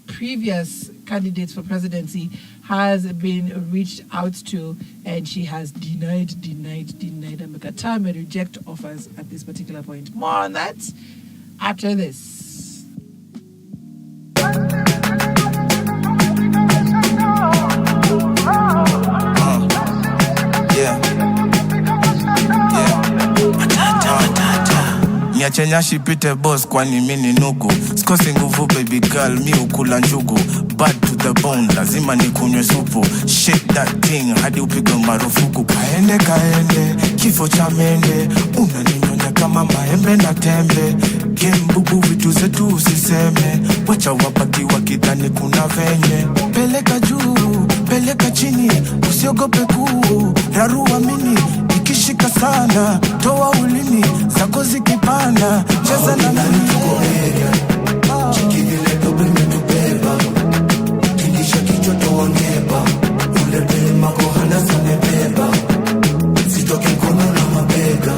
previous candidates for presidency has been reached out to, and she has denied and Makata may reject offers at this particular point. More on that after this. Niache nyashi pite boss kwani mini nugu. Sikosi nguvu baby girl mi ukula njugu. Bad to the bone lazima nikunywe supu. Shake that thing hadi upigwe marufuku. Kaende kifo cha mende. Unaninyonya kama maembe na tembe. Gembubu vitu zetu usiseme. Wacha wabaki wakidhani kuna venye. Peleka juu, peleka chini. Usiogope kuu, rarua mini. Ikishika sana, toa ulimi. Zako zikipanda, cheza na nani. Chikivile dobe metubeba. Tingisha kichwa toa ngeba. Ulebe makohana sanebeba. Sitoke mkono na mabega.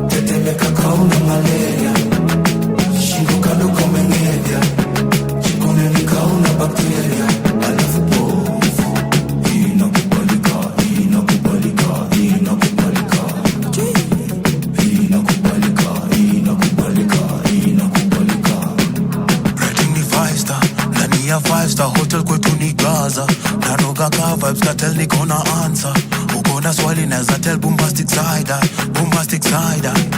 Tetemeka kauna malaria. Shingo kando komengedia. Chikone ni kauna bakteria. Alafu pofu. Inakubalika. Five-star hotel kwetu ni Gaza. Naroga ka vibes katel niko na answer. Uko na swali naeza tell bombastic side eye.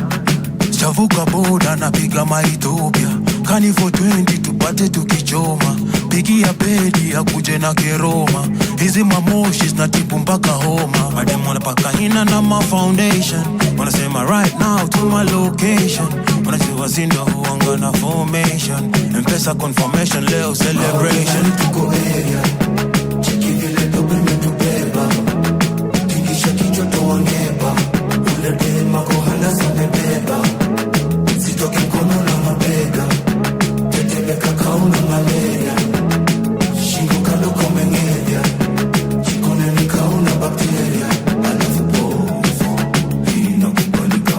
Chavuka boda napiga Ethiopia. Kani for 20 tupate tukichoma. Pigia pedi akuje na keroma. Hizi mamoshi zinatibu mpaka homa. Madem wanapaka hina na ma foundation. Wanasema right now to my location. Wanajua sindo huanga na formation. Mpesa confirmation leo celebration. Tuko area. Chiki vile dobe metubeba. Tingisha kichwa toa ngeba. Ulebe makohana sanebeba. Sitoke mkono na mabega. Tetemeka kauna malaria. Shingo kando komengedia. Chikone ni kauna bakteria. Alafu pofu. Inakubalika.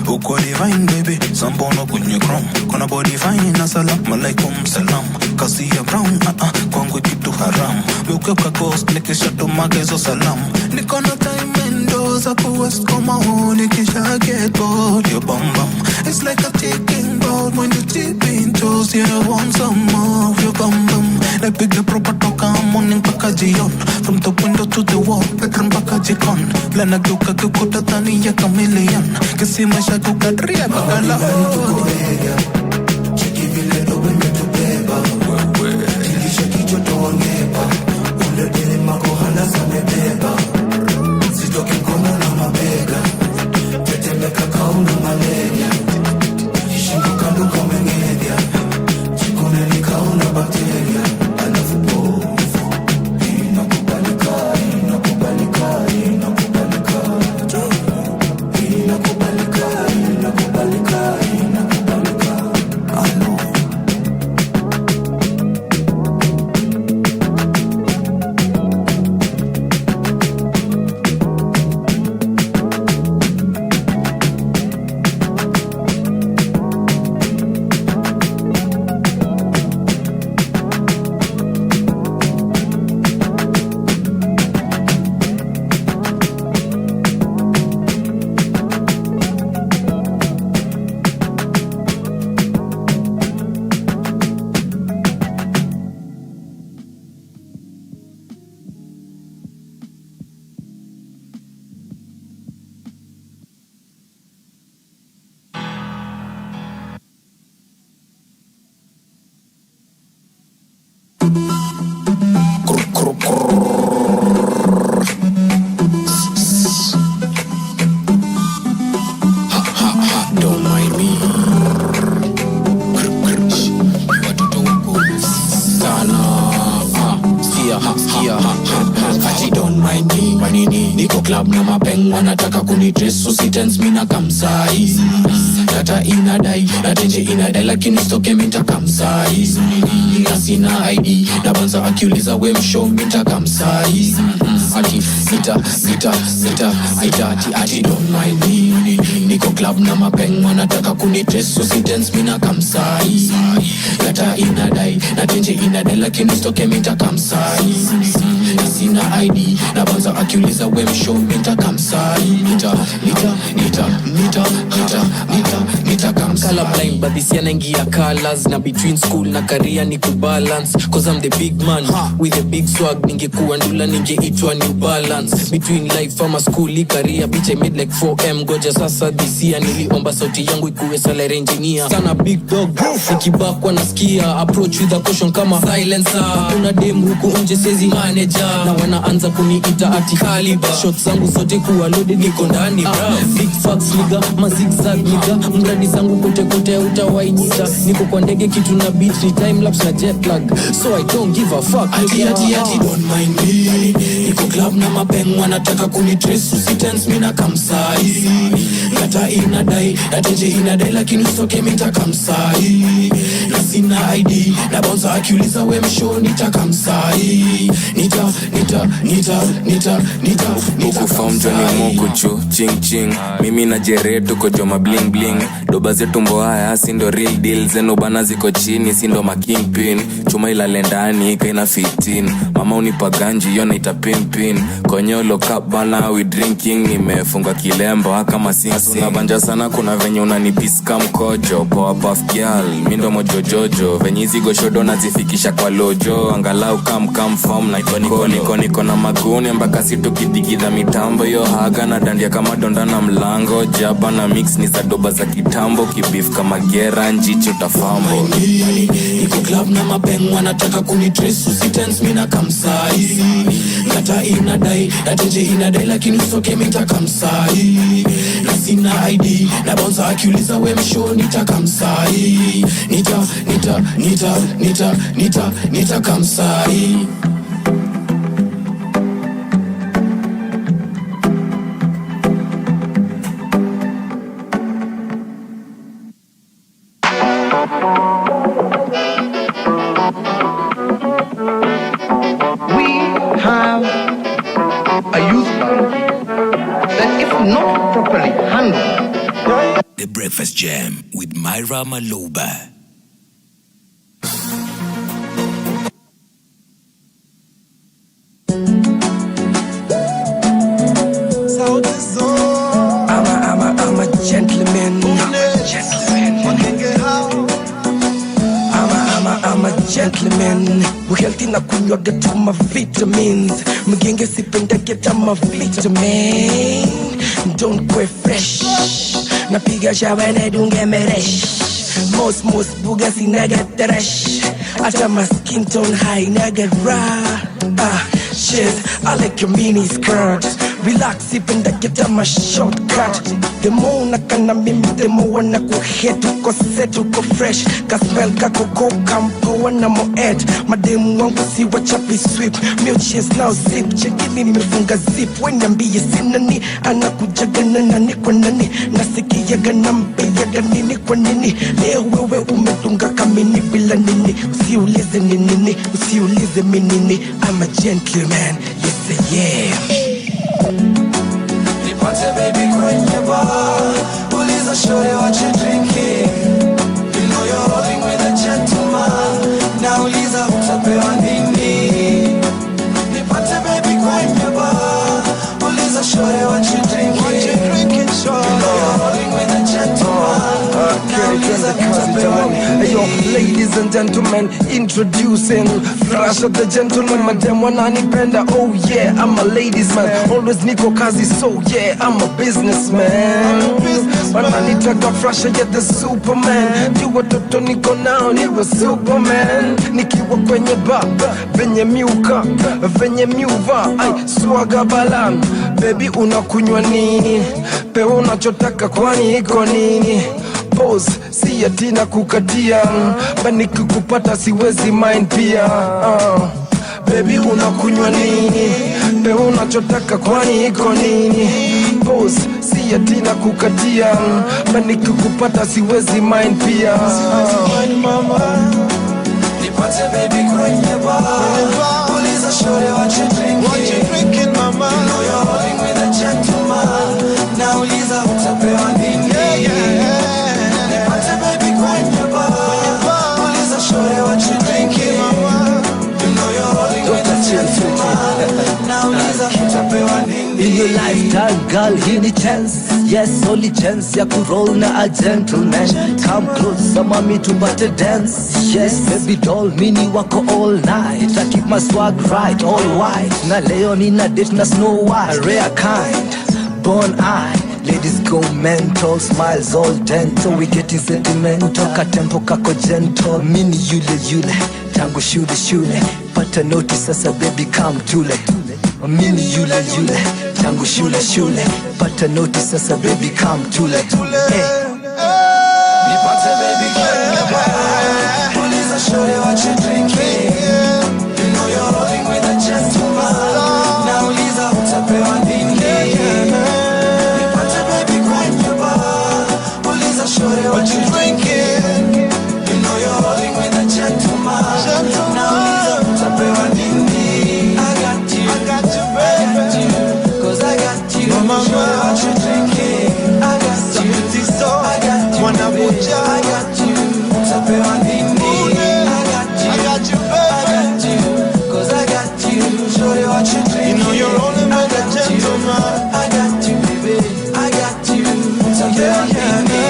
Uko divine baby, sambono kunye chrome. Kona body fine na salam alaikum salam. Kasi ya brown kwangu kitu haram. Mukeka ghost nikisha tumagezo salam. Niko na time endo za kuwest koma honi kisha get bored. Your bum bum, it's like a ticking boat when you tip in toes. Yeah, I want some more of your bum bum. Like the proper toka morning paka jion. From the window to the wall, bedroom paka jikon. Lana duka kukuta tani ya chameleon. Kisi maisha kukadria paka la chiki vile dobe metubeba. Tingisha kichwa toa ngeba. Ulebe makohana sanebeba. Sitoke mkono na mabega. Tetemeka kauna malaria. Shingo kando komengedia. Chikone ni kauna bakteria. Alafu pofu. Inakubalika. sikia ati don't mind me manini niko club na mapeng wanataka kunidress so sitens mina kamsai data inadai na tenje inadai lakini stoke minta kamsai na sina ID na banza akiuliza we mshow minta kamsai ati ati don't mind me niko club na mapeng wanataka kunidress so sitens mina kamsai data inadai na tenje inadai lakini stoke minta kamsai na sina ID na banza akiuliza we mshow minta kamsai nita kamsai color blind but this yana ingia colors na between school na career ni kubalance cause I'm the big man with a big swag ningekuwa ndula ningeitwa New Balance between life ama school career bitch I made like 4M goja sasa this year niliomba sauti yangu ikuwe salary engineer sana big dog nikibakwa nasikia approach with a caution kama silencer kuna dem huku nje sezi manager na wanaanza kuniita ati caliber shots zangu zote kuwa loaded niko ndani bra big facts nigga mazigzag nigga mradi zangu kote utawainita niko kwa ndege kitu na beat ni time lapse na jet lag so I don't give a fuck ati don't mind me niko club na mapeng wanataka kunitrace usitense mina kamsai kata inadai atenje inadai lakini usoke mita kamsai na sina ID na bonza akiuliza we mshow nitakamsai nita form Johnny Mokuchu ching ching mimi na Jere tuko joma bling bling doba zetu mbo haya sindo real deal zeno bana ziko chini sindo makingpin chuma ilale ndani kaina 15 mama unipa ganji yona ita pimpin konyolo cup bana we drinking nimefunga kilemba kama sing banja sana kuna venye unanipiska mkojo poa puff girl mindo mojojojo venye hizi goshodo nazifikisha kwa lojo angalau come form na niko na maguni mpaka situkidigidha mitambo yo haga na dandia kama donda na mlango jaba na mix ni za doba za kitambo kibif kama gera njichi utafambo niko club na mapeng wanataka kunitrace usitense mina kamsai kata inadai atenje inadai lakini usoke mita kamsai na sina ID na bonza akiuliza we mshow nitakamsai nita kamsai The Breakfast Jam with Myra Maloba. I'm a gentleman. I'm a gentleman. We healthy na kunywa get my vitamins. Mgenge sipenda get my vitamin. Don't go fresh. Napiga shawa na dunge meresh. Most buga sinaga trash. Ata my skin tone high naga raw. Shit, I like your mini skirt. Relax even that get my shortcut. The more nakana mimi, the more nakuhit. Uko set, uko fresh. Kasmell kako go kampo wana mo ed. Mademu wangu si wachapi sweep. Milk chase now zip. Chekini mifunga zip. Wenyambie sinani. Anakujaga na nani kwa nani. Nasikiyaga na mpiyaga nini kwa nini. Leo wewe umetunga kamini bila nini. Usiulize nini. Usiulize minini. I'm a gentleman. Yes yeah. Nipate baby kwenye bar. Uliza shorty what you drinking. You know you're rolling with a gentleman. Now uliza utapewa nini. Nipate baby kwenye bar. Uliza shorty what you drinking. What you drinking shorty. You know you're rolling with a gentleman. Now uliza utapewa nini. Hey yo, ladies and gentlemen, introducing Flash of the Gentleman. Madam wananipenda, oh yeah, I'm a ladies man. Always niko kazi, so yeah, I'm a businessman. Wananitaga Flash, yeah, the Superman. Juu watoto niko nao, niwe Superman. Nikiwa kwenye bar, venye miuka, venye miuva, ay, swaga balan. Baby unakunywa nini? Pewa unachotaka kwani iko nini? Pose, si atina kukatia. Bani kukupata siwezi mind pia. Baby baby unakunywa nini? Pe unachotaka kwani iko nini? Pose, si atina kukatia, mani kukupata siwezi mind pia. Mama, nipate baby kwenye bar. Uliza shore what you drinking mama? You know you're rolling with a gentleman. Now uliza utapewa nini? Nipate baby kwenye bar. Uliza shore what you drinking mama? You know you're rolling with a gentleman. Now uliza utapewa nini? In your lifetime, girl, hini chance. Yes, only chance ya kuroll na a gentleman. Come close, mami tupate dance. Yes, baby doll, mini wako all night. I keep my swag right, all white. Na leo nina date na Snow White. A rare kind, born eye. Ladies go mental, smiles all dental. We getting sentimental, katempo kako gentle. Mini yule, tango shule. Pata notice sasa baby come tule. Mini yule, tango shule. Pata notice sasa baby come tule. Nipate baby kwenye bar. Uliza shore what you drinking? You know you're rolling with a gentleman. Now uliza utapewa nini? Nipate baby kwenye bar. Uliza shore what you drinking? You know you're rolling with a gentleman. Now uliza utapewa nini? I got you baby. Cause I got you. Mama, what you drinking? I got you. I got you. I got you. Utapewa nini? I got you baby. Cause I got you. Show you what you drinking. You know you're rolling with a gentleman. I got you baby. I got you. Utapewa nini?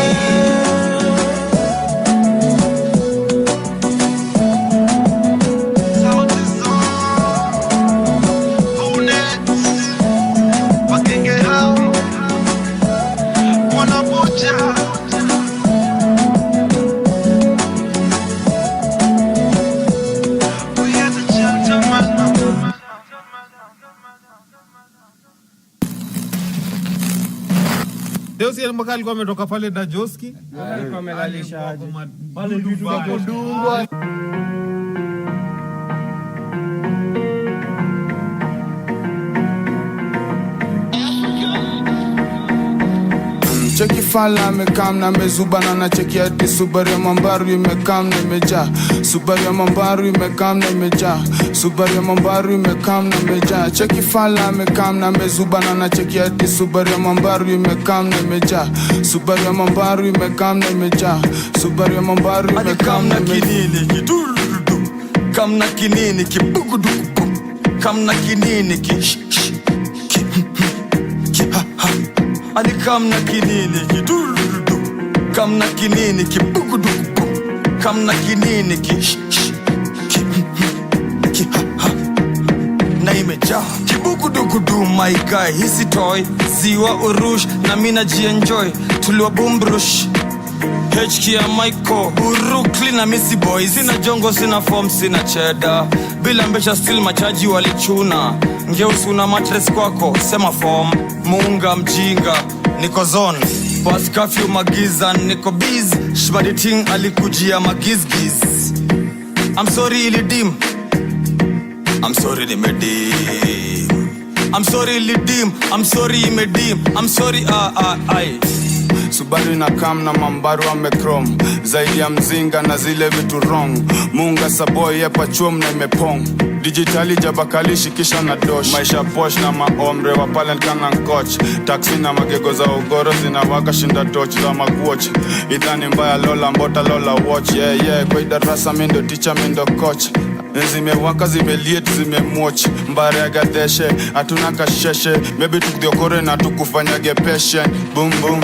Deusi mpaka alikuwa ametoka pale na Joski. Alikuwa amelalisha aje. Pale vitu vya kudungwa. Cheki fala mekam na mezubana na cheki ati Subaru ya Mambaru imekam na imejaa. Subaru ya Mambaru imekam na imejaa. Subaru ya Mambaru imekam na imejaa. Cheki fala mekam na mezubana na cheki ati Subaru ya Mambaru imekam na imejaa. Subaru ya Mambaru imekam na imejaa. Subaru ya Mambaru imekam na kinini kidurudu. Kam na kinini kibugudu. Kam na kinini ki ani kam na kinini kidurudu. Kam na kinini kibugudu. Kam na kinini ki na imejaa kibugudugudu. My guy hisi toy ziwa urush na mina jienjoy. Tuliwa bumbrush HK ya Michael Urukli na Missy Boy. Sina jongo, sina form, sina cheddar. Bila mbesha still machaji walichuna. Ngeusi una mattress kwako, sema form. Muunga mjinga, niko zone. Bas curfew magiza, niko biz. Shbadi ting alikujia magizgiz. I'm sorry ilidim. I'm sorry nimedim. I'm sorry ilidim. I'm sorry imedim. I'm sorry I Subaru na kam na Mambaru amekrom. Zaidi ya mzinga na zile vitu wrong. Munga saboy yepa chum na imepong. Digitali jabakali shikisha na dosh. Maisha posh na maomre wa palen kana nkoch. Taxi na magego za ugoro zinawaka shinda touch za magwatch. Idhani mbaya lola mbota lola watch. Yeah kwa idarasa mindo teacher mindo coach. Zimewaka zimeliet zimemwatch. Mbare ya gadeshe atuna kasheshe. Maybe tukdiokore na tukufanyage patient. Boom boom.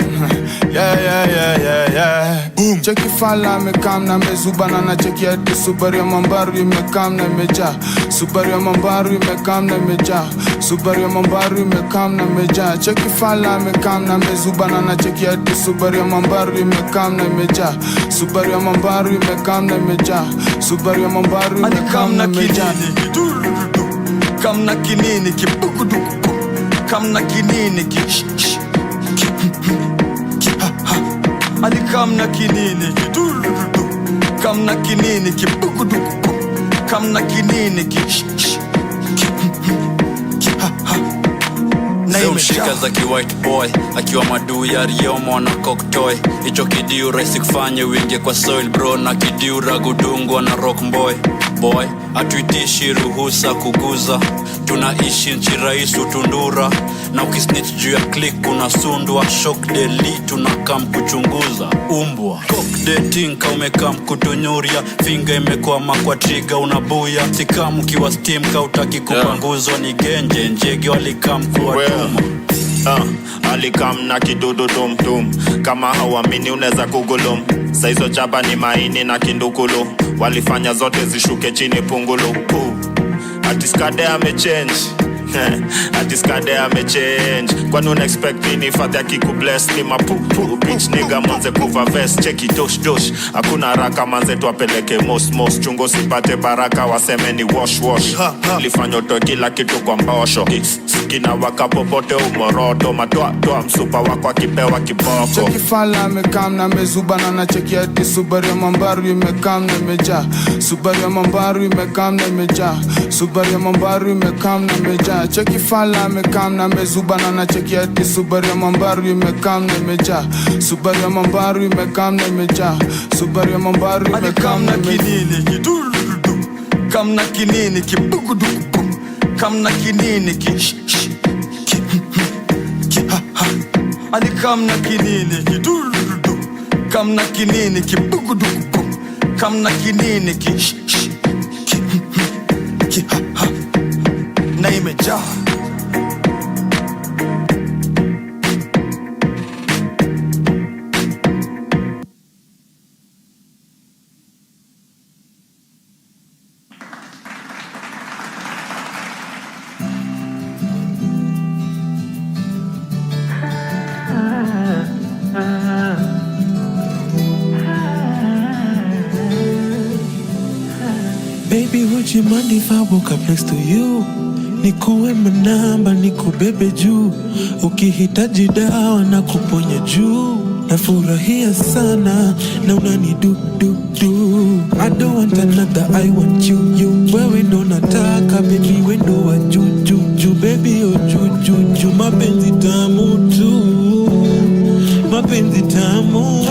Yeah. Boom. Cheki fala mekam na mezubana na cheki ati Subaru ya Mambaru imekam na imejaa. Subaru ya Mambaru imekam na imejaa. Subaru ya Mambaru imekam na imejaa. Cheki fala mekam na mezubana na cheki ati Subaru ya Mambaru imekam na imejaa. Subaru ya Mambaru imekam na imejaa. Subaru ya Mambaru imekam na imejaa. Kam na kinini kibugudu. Kam na kinini ki ani kam na kinini kidurudu. Kam na kinini kibugudu. Kam na kinini ki zimemshika za ki white boy akiwa maduu ya rio mwana cocktoy hicho kidiu raisi kufanye winge kwa soil bro na kidiu ragudungwa na rock boy atuitishi ruhusa kuguza tunaishi nchi rais utundura na ukisnitch juu ya click unasundwa shock deli tunakam kuchunguza umbwa cock dating ka umekam kutunyuria finga imekwama kwa trigger unabuya sikam ukiwa steam ka utaki kupanguzwa ni genje njege walikam kuwa alikam na kidudu tum kama hauamini unaweza kugulum saizo chapa ni maini na kindukulu walifanya zote zishuke chini pungulu atiskade amechange atiskade amechange kwani unexpect nini fadhi akikubless ni mapupu bitch nigga manze kuva vest cheki dosh hakuna haraka manze tuapeleke mos chungo sipate baraka waseme ni wash lifanya to kila kitu kwa mbosho kina waka popote umoroto matoa msupa wako akipewa kiboko cheki fala amekam na mezubana na cheki ati Subaru ya mambaru imekam na meja Subaru ya mambaru imekam na meja Subaru ya mambaru imekam na meja cheki fala amekam na mezubana na cheki ati Subaru ya mambaru imekam na meja Subaru ya mambaru imekam na meja Subaru ya mambaru imekam na kinini kidudu kam na kinini kibugudu kam na kinini ani kam na kinini kidudu kam na kinini kibugudu kam na kinini na imejaa Baby, would you mind if I woke up next to you? Nikuwe manamba, nikubebe juu. Ukihitaji dawa na kuponya juu. Nafurahia sana, na unani do. I don't want another, I want you. Wewe ndo nataka, baby, we ndo wa juu. Baby, oh juu. Mapenzi tamu tu. Mapenzi tamu.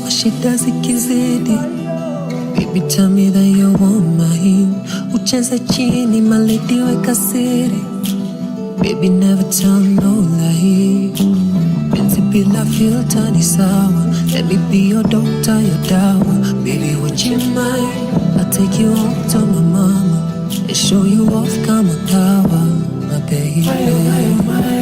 Shida zikizidi, baby tell me that you want mine. Ucheze chini maledi weka siri, baby never tell no lie. Penzi bila filter ni sawa, let me be your doctor, your dawa. Baby would you mind, I'll take you home to my mama and show you off kama kawa, my baby.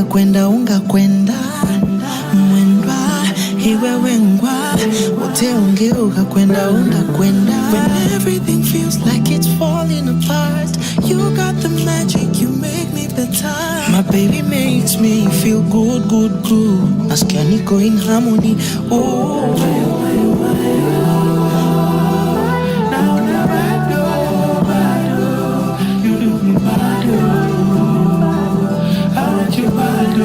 Kwenda unga kwenda mwendwa iwe wengwa wote ungeuka kwenda unga kwenda. When everything feels like it's falling apart, you got the magic, you make me better. My baby makes makes me feel good, good, good. Nasikia niko in harmony. Oh, you do me bad, I want you bad,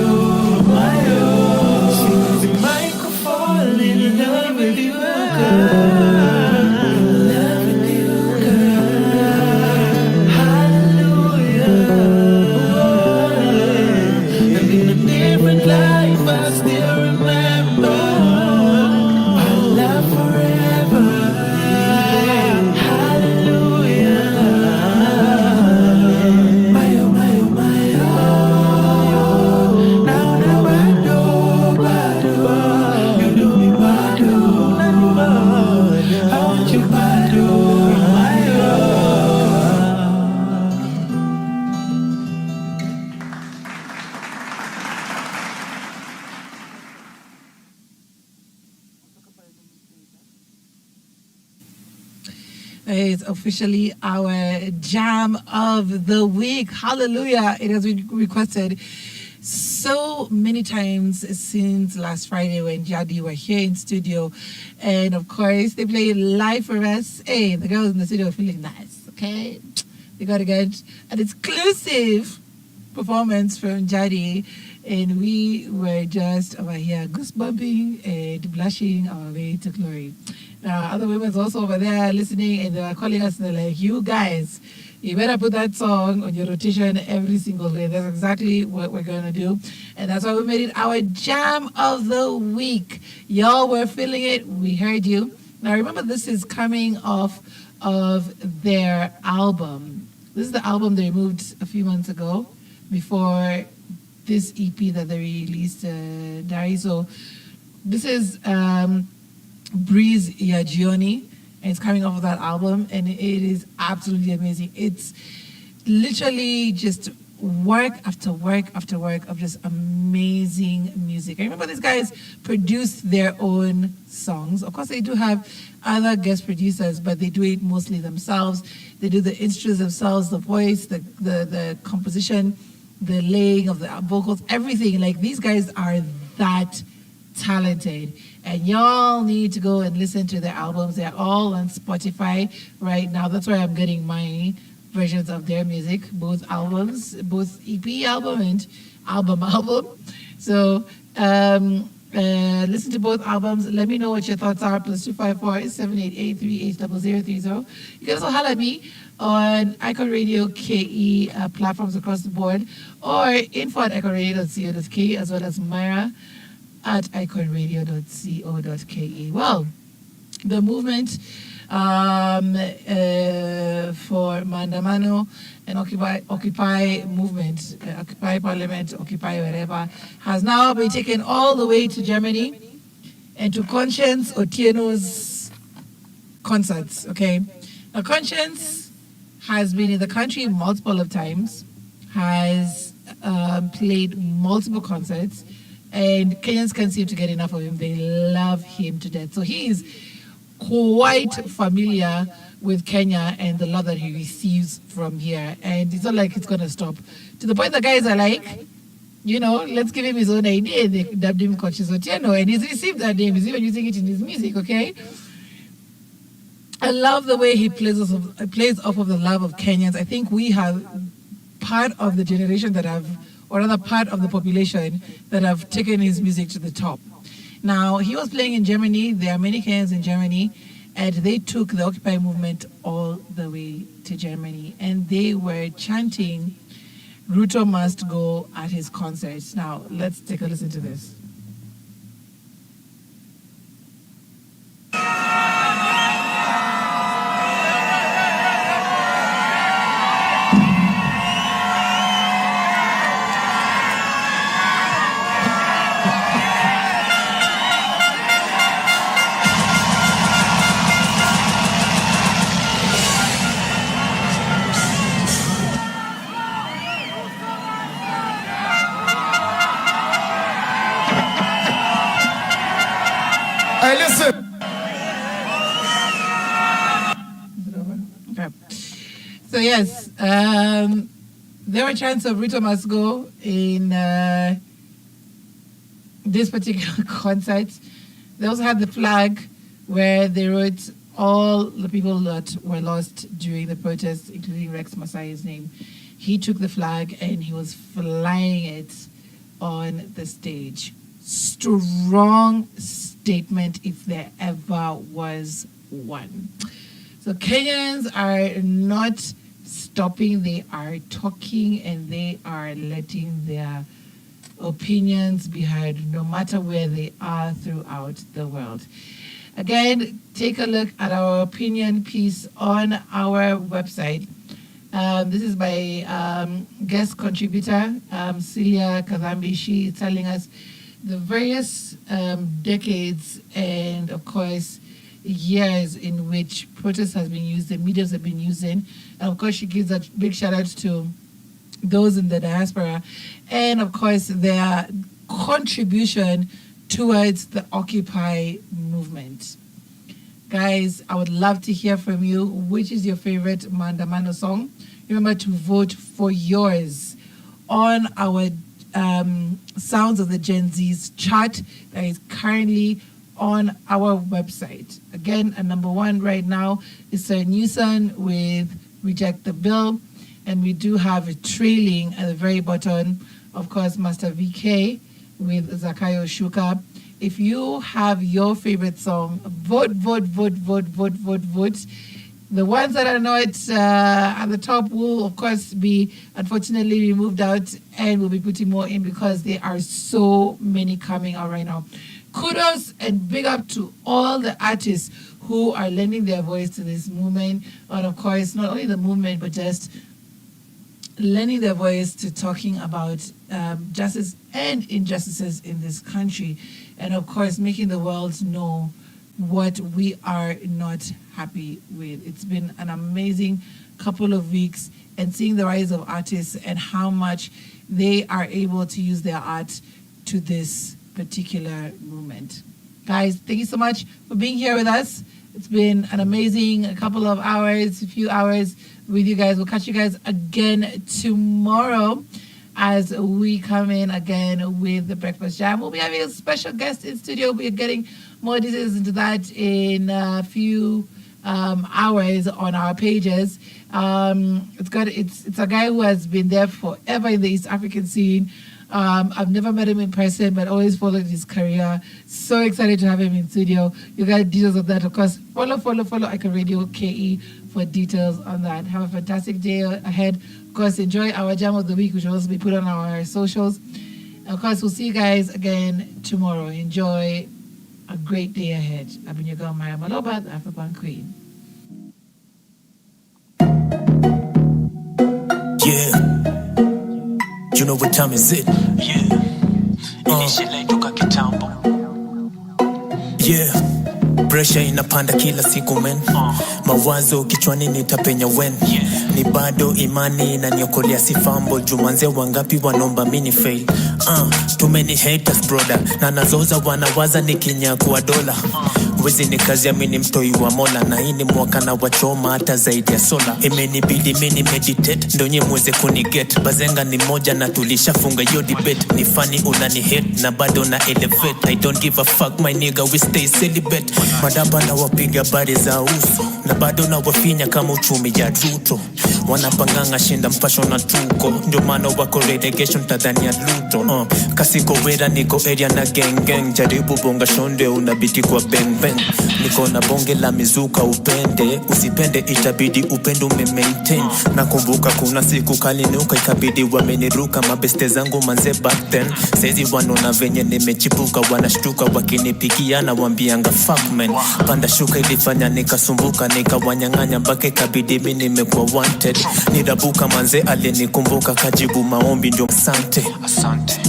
my oh. See, I could fall in love with you, girl. Love with you, girl. Hallelujah. And in a different life, I still remember our love forever. Hallelujah. My oh, my oh, my oh. Now, now, bad, oh, bad, oh. You do me bad, oh. I want you bad, oh, my oh. It's officially our jam of the week. Hallelujah. It has been requested so many times since last Friday when Jadi were here in studio. And of course, they played live for us. Hey, the girls in the studio are feeling nice, okay? They got to get an exclusive performance from Jadi. And we were just over here goosebumping and blushing our way to glory. Now, other women's also over there listening, and they were calling us, and they're like, you guys, you better put that song on your rotation every single day. That's exactly what we're going to do. And that's why we made it our jam of the week. Y'all were feeling it. We heard you. Now, remember, this is coming off of their album. This is the album they removed a few months ago before this EP that they released, Dari. So this is Breeze Yagioni, and it's coming off of that album, and it is absolutely amazing. It's literally just work after work after work of just amazing music. I remember these guys produced their own songs. Of course, they do have other guest producers, but they do it mostly themselves. They do the instruments themselves, the voice, the composition, the laying of the vocals, everything. Like, these guys are that talented, and y'all need to go and listen to their albums. They're all on Spotify right now. That's where I'm getting my versions of their music, both albums, both EP album and album. So listen to both albums. Let me know what your thoughts are. +254 788 380030. You can also holler at me on Icon Radio KE platforms across the board, or info@iconradio.co.ke, as well as Myra at iconradio.co.ke. Well, the movement for Mandamano and Occupy movement, Occupy Parliament, Occupy wherever, has now been taken all the way to Germany and to Conscience Otieno's concerts, okay? Now, Conscience has been in the country multiple of times, has played multiple concerts, and Kenyans can't seem to get enough of him. They love him to death. So he is quite familiar with Kenya and the love that he receives from here. And it's not like it's going to stop. To the point that guys are like, you know, let's give him his own idea. They dubbed him Conscience Otieno, and he's received that name. He's even using it in his music, okay? I love the way he plays off of the love of Kenyans. I think we have part of the generation that have, or rather part of the population that have taken his music to the top. Now, he was playing in Germany. There are many Kenyans in Germany, and they took the Occupy movement all the way to Germany, and they were chanting, Ruto must go at his concerts. Now, let's take a listen to this. Hey, listen. Okay. So yes, there were chants of Rito must go in this particular concert. They also had the flag where they wrote all the people that were lost during the protests, including Rex Masai's name. He took the flag and he was flying it on the stage. Strong statement if there ever was one. So Kenyans are not stopping, they are talking and they are letting their opinions be heard no matter where they are throughout the world. Again, take a look at our opinion piece on our website. This is by guest contributor, Celia Kazambi. She is telling us the various decades and, of course, years in which protest has been used, the medias have been using. And, of course, she gives a big shout-out to those in the diaspora and, of course, their contribution towards the Occupy movement. Guys, I would love to hear from you. Which is your favorite Mandamano song? Remember to vote for yours on our Sounds of the Gen Z's chart that is currently on our website. Again, a number one right now is Sir Newson with Reject the Bill. And we do have a trailing at the very bottom, of course, Master VK with Zakayo Shuka. If you have your favorite song, vote. The ones that are not at the top will, of course, be unfortunately removed out, and we'll be putting more in because there are so many coming out right now. Kudos and big up to all the artists who are lending their voice to this movement. And, of course, not only the movement, but just lending their voice to talking about justice and injustices in this country. And, of course, making the world know what we are not happy with. It's been an amazing couple of weeks, and seeing the rise of artists and how much they are able to use their art to this particular movement. Guys, thank you so much for being here with us. It's been an amazing couple of hours, a few hours with you guys. We'll catch you guys again tomorrow as we come in again with the Breakfast Jam. We'll be having a special guest in studio. We're getting more details into that in a few hours on our pages. It's a guy who has been there forever in the East African scene. I've never met him in person, but always followed his career. So excited to have him in studio. You got details of that, of course. Follow iconradioke for details on that. Have a fantastic day ahead. Of course, enjoy our Jam of the Week, which will also be put on our socials. And of course, we'll see you guys again tomorrow. Enjoy a great day ahead. I've been your girl, Maya Maloba, the African Queen. Yeah. You know what time is it? Yeah. Yeah. Pressure inapanda kila siku men. Mawazo kichwani nitapenya when. Ni bado imani inaniokolea sifambo. Jumanze wangapi wanomba mini fail. Too many haters brother. Na nazoza wanawaza nikinyakuwa dola. Wezi ni kazi ya mini mtoi wa mola. Na hii ni mwaka na wachoma hata zaidi ya sola. Imenibidi mini meditate ndonye mweze kuniget. Bazenga ni moja na tulishafunga yo debate. Ni funny unani hate na bado na elevate. I don't give a fuck my nigga, we stay celibate. Madaba na wapiga bari za uso. Na bado na wafinya kama uchumi ya Ruto. Wanapanganga shinda mpasho na tuko. Ndio maana wako relegation tadhani ya Luto. Kasiko wera niko area na gang. Jaribu bonga shonde unabiti kwa bang. Niko na bonge la mizuka upende. Usipende itabidi upendo maintain. Nakumbuka kuna siku kalinuka ikabidi wameniruka. Mabeste zangu manze back then. Sezi wanona venye nimechipuka. Wanashtuka wakinipigia na wambianga fuck man. Panda shuka ilifanya nikasumbuka. Nikawanyanganya mpaka ikabidi mimi nimekuwa wanted. Nirabuka manze alinikumbuka kajibu maombi ndio asante.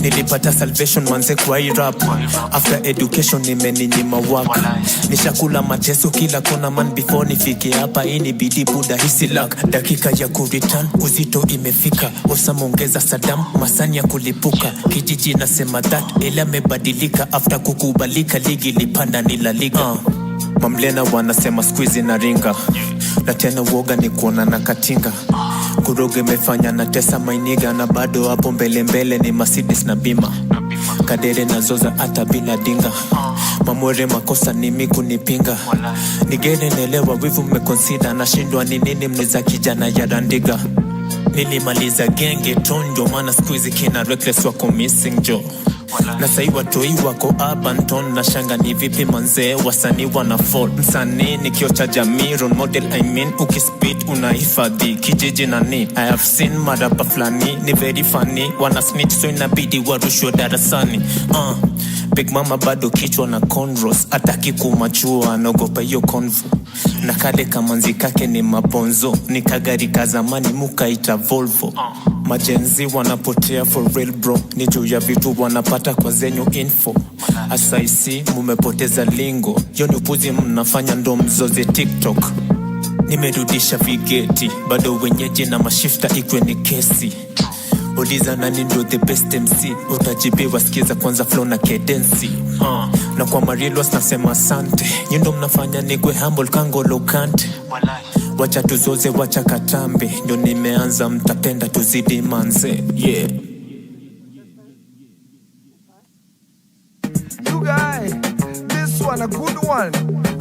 Nilipata salvation manze kwa hii rap. After education nimeninyima work. Nishakula mateso kila kona man before nifike hapa inibidi buda hisi luck. Dakika ya kureturn uzito imefika. Osama ongeza Saddam masani ya kulipuka. Kijiji nasema that ila mebadilika. After kukubalika ligi lipanda ni la liga. Mamlena wanasema squeeze na ringa. Na tena woga ni kuona na katinga. Kuroge imefanya na tesa mainiga, na bado hapo mbele mbele ni Mercedes na bima. Kadere na zoza hata bila dinga. Mamwere makosa ni miku nipinga. Nigene nelewa wivu mmeconsider, na shindwa ni nini mneza kijana ya randiga. Nilimaliza genge tonjo, mana squeezy kina reckless wako missing jo. Na sahi watoi wako urban na shanga ni vipi manze wasanii wana fall. Msanii ni kio cha jamii, role model I mean, ukispit unahifadhi kijiji na ni. I have seen marapa flani ni very funny, wana snitch so inabidi warushwe darasani. Big mama bado kichwa na cornrows, ataki kumachua anaogopa hiyo convo. Na kale kamanzi kake ni mabonzo, ni kagari ka zamani mukaita Volvo. Majenzi wanapotea for real bro, ni juu ya vitu wanapata kwa zenyu info. Asaisi mumepoteza lingo, yoni upuzi mnafanya ndo mzoze TikTok. Nimerudisha vigeti, bado wenyeji na mashifta ikwe ni kesi. Uliza nani ndo the best MC, utajibiwa sikiza kwanza flow na cadency. Na kwa Marilos nasema asante, nyundo mnafanya nigwe humble kangolo kante. Wacha tuzoze wacha katambe, ndo nimeanza mtapenda tuzidi manze. Yeah. You guys, this one a good one.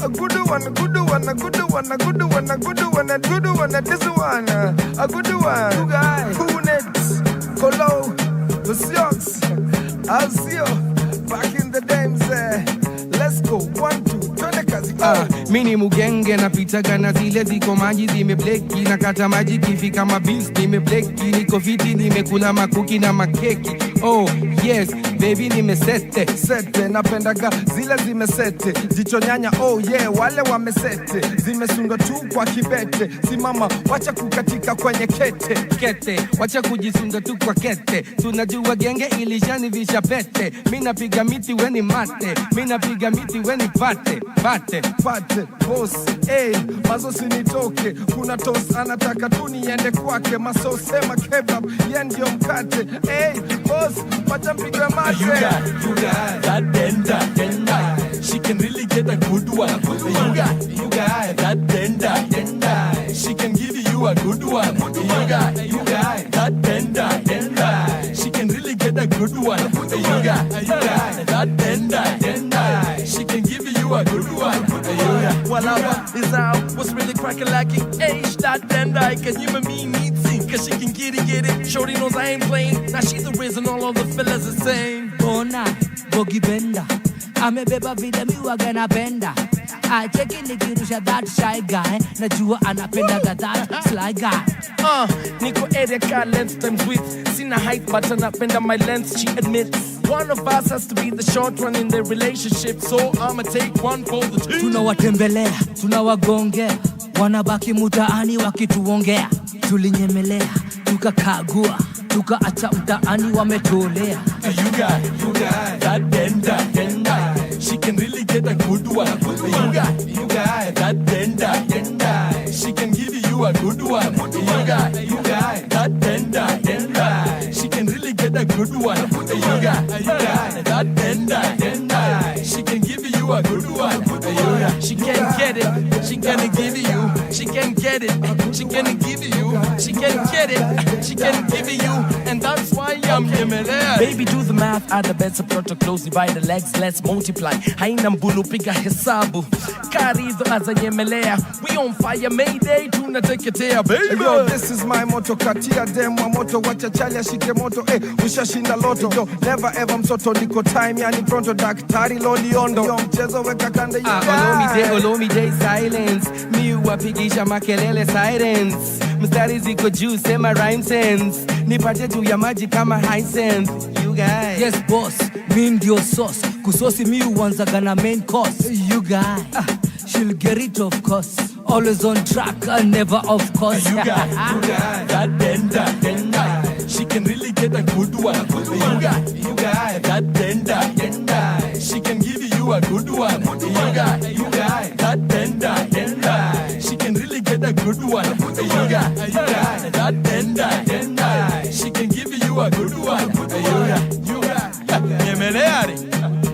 A good one, a good one, a good one, a good one, a good one, a good one, a this one. A good one. You guys, who next? Kolo, the Sioux, I'll see you back in the days. Let's go, 1, 2, twende kazi. Mini mugenge na pitaga na zile ziko maji zimebleki, na kata maji kifika mabis nimebleki, niko fiti nimekula makuki na makeki. Oh yes baby nimesete sete, napendaga zile zimesete, jicho nyanya oh yeah wale wamesete, zimesunga tu kwa kibete, simama wacha kukatika kwenye kete kete, wacha kujisunga tu kwa kete, tunajua genge ilishanivisha pete, mina piga miti weni mate, mina piga miti weni pate pate pate boss hey mazo sinitoke, kuna toss anataka tu niende kwake, maso sema kebab yendio mkate hey boss wacha mpigwe mate. You got that denda, she can really get a good one. You got that denda, she can give you a good one. You got that denda, she can really get a good one. You got that denda, she can give you a good one. Walava is out, what's really cracking lacking? Hey, that denda, can you and me need sing? Cause she can get it. Shorty knows I ain't playing. Now she's the reason all of the fellas the same. Bona, bogi benda, amebeba vile miwaga na benda. Cheki nikirusha that shy guy, najua anapendaga that sly guy. Niko area ka length times width, sina height but anapenda my length, she admits. One of us has to be the short one in the relationship, so I'ma take one for the team. Tunawatembelea, tunawagongea, wanabaki mutaani wakituongea. Tulinyemelea, tukakagua, tukaacha mtaani wametolea. You got that denda, she can really get a good one. You got that denda, she can give you a good one. You got that denda, she can really get a good one. You got that denda, she can give you a good one. She can get it, she can give you. She can get it, she can give you. She can get it, she can give you. And that's why I'm yemelea. Baby do the math, add the beds of proto close, divide the legs, let's multiply. Haina mbulu piga hesabu, karizo aza yemelea. We on fire, Mayday, tunateketea baby. Yo, this is my motto, katia demo moto, wacha chalia shike moto, ushashinda loto. Yo, never ever msoto, niko time yani pronto, daktari loliondo. Yo, mchezo weka kande you guys. Olomide silence, mi wapigisha makelele sirens. Mstari ziko juu sema rhyme sense, nipate juu ya maji kama Hisense. You guys, yes boss, mi ndio sauce, kusosi mi uanzaga na main course. You guys, she'll get it of course, always on track and never off course. You got that denda, she can really get a good one. You got that denda, she can give you a good one. You got that denda, she can really get a good one. You got that denda, she can give you a good one. You got Nyemeleari,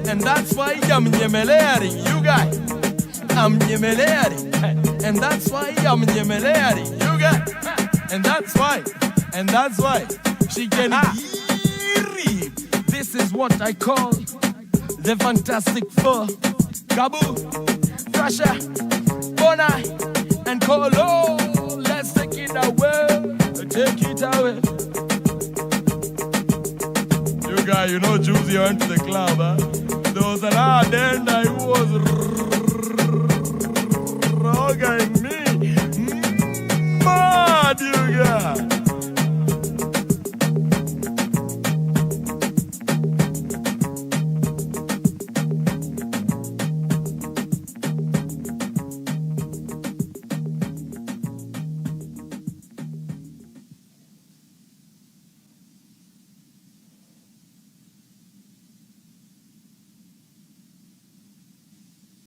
and that's why I'm Nyemeleari. You got I'm Nyemeleari, and that's why I'm Nyemeleari. You got And that's why she can hear. This is what I call the Fantastic Four. Gabu, Thrasher, Bona, and Colo. Let's take it away. Take it away. You guys, you know Juicy went to the club, huh? There was an Adenda who was rogging me. Mad, you guys.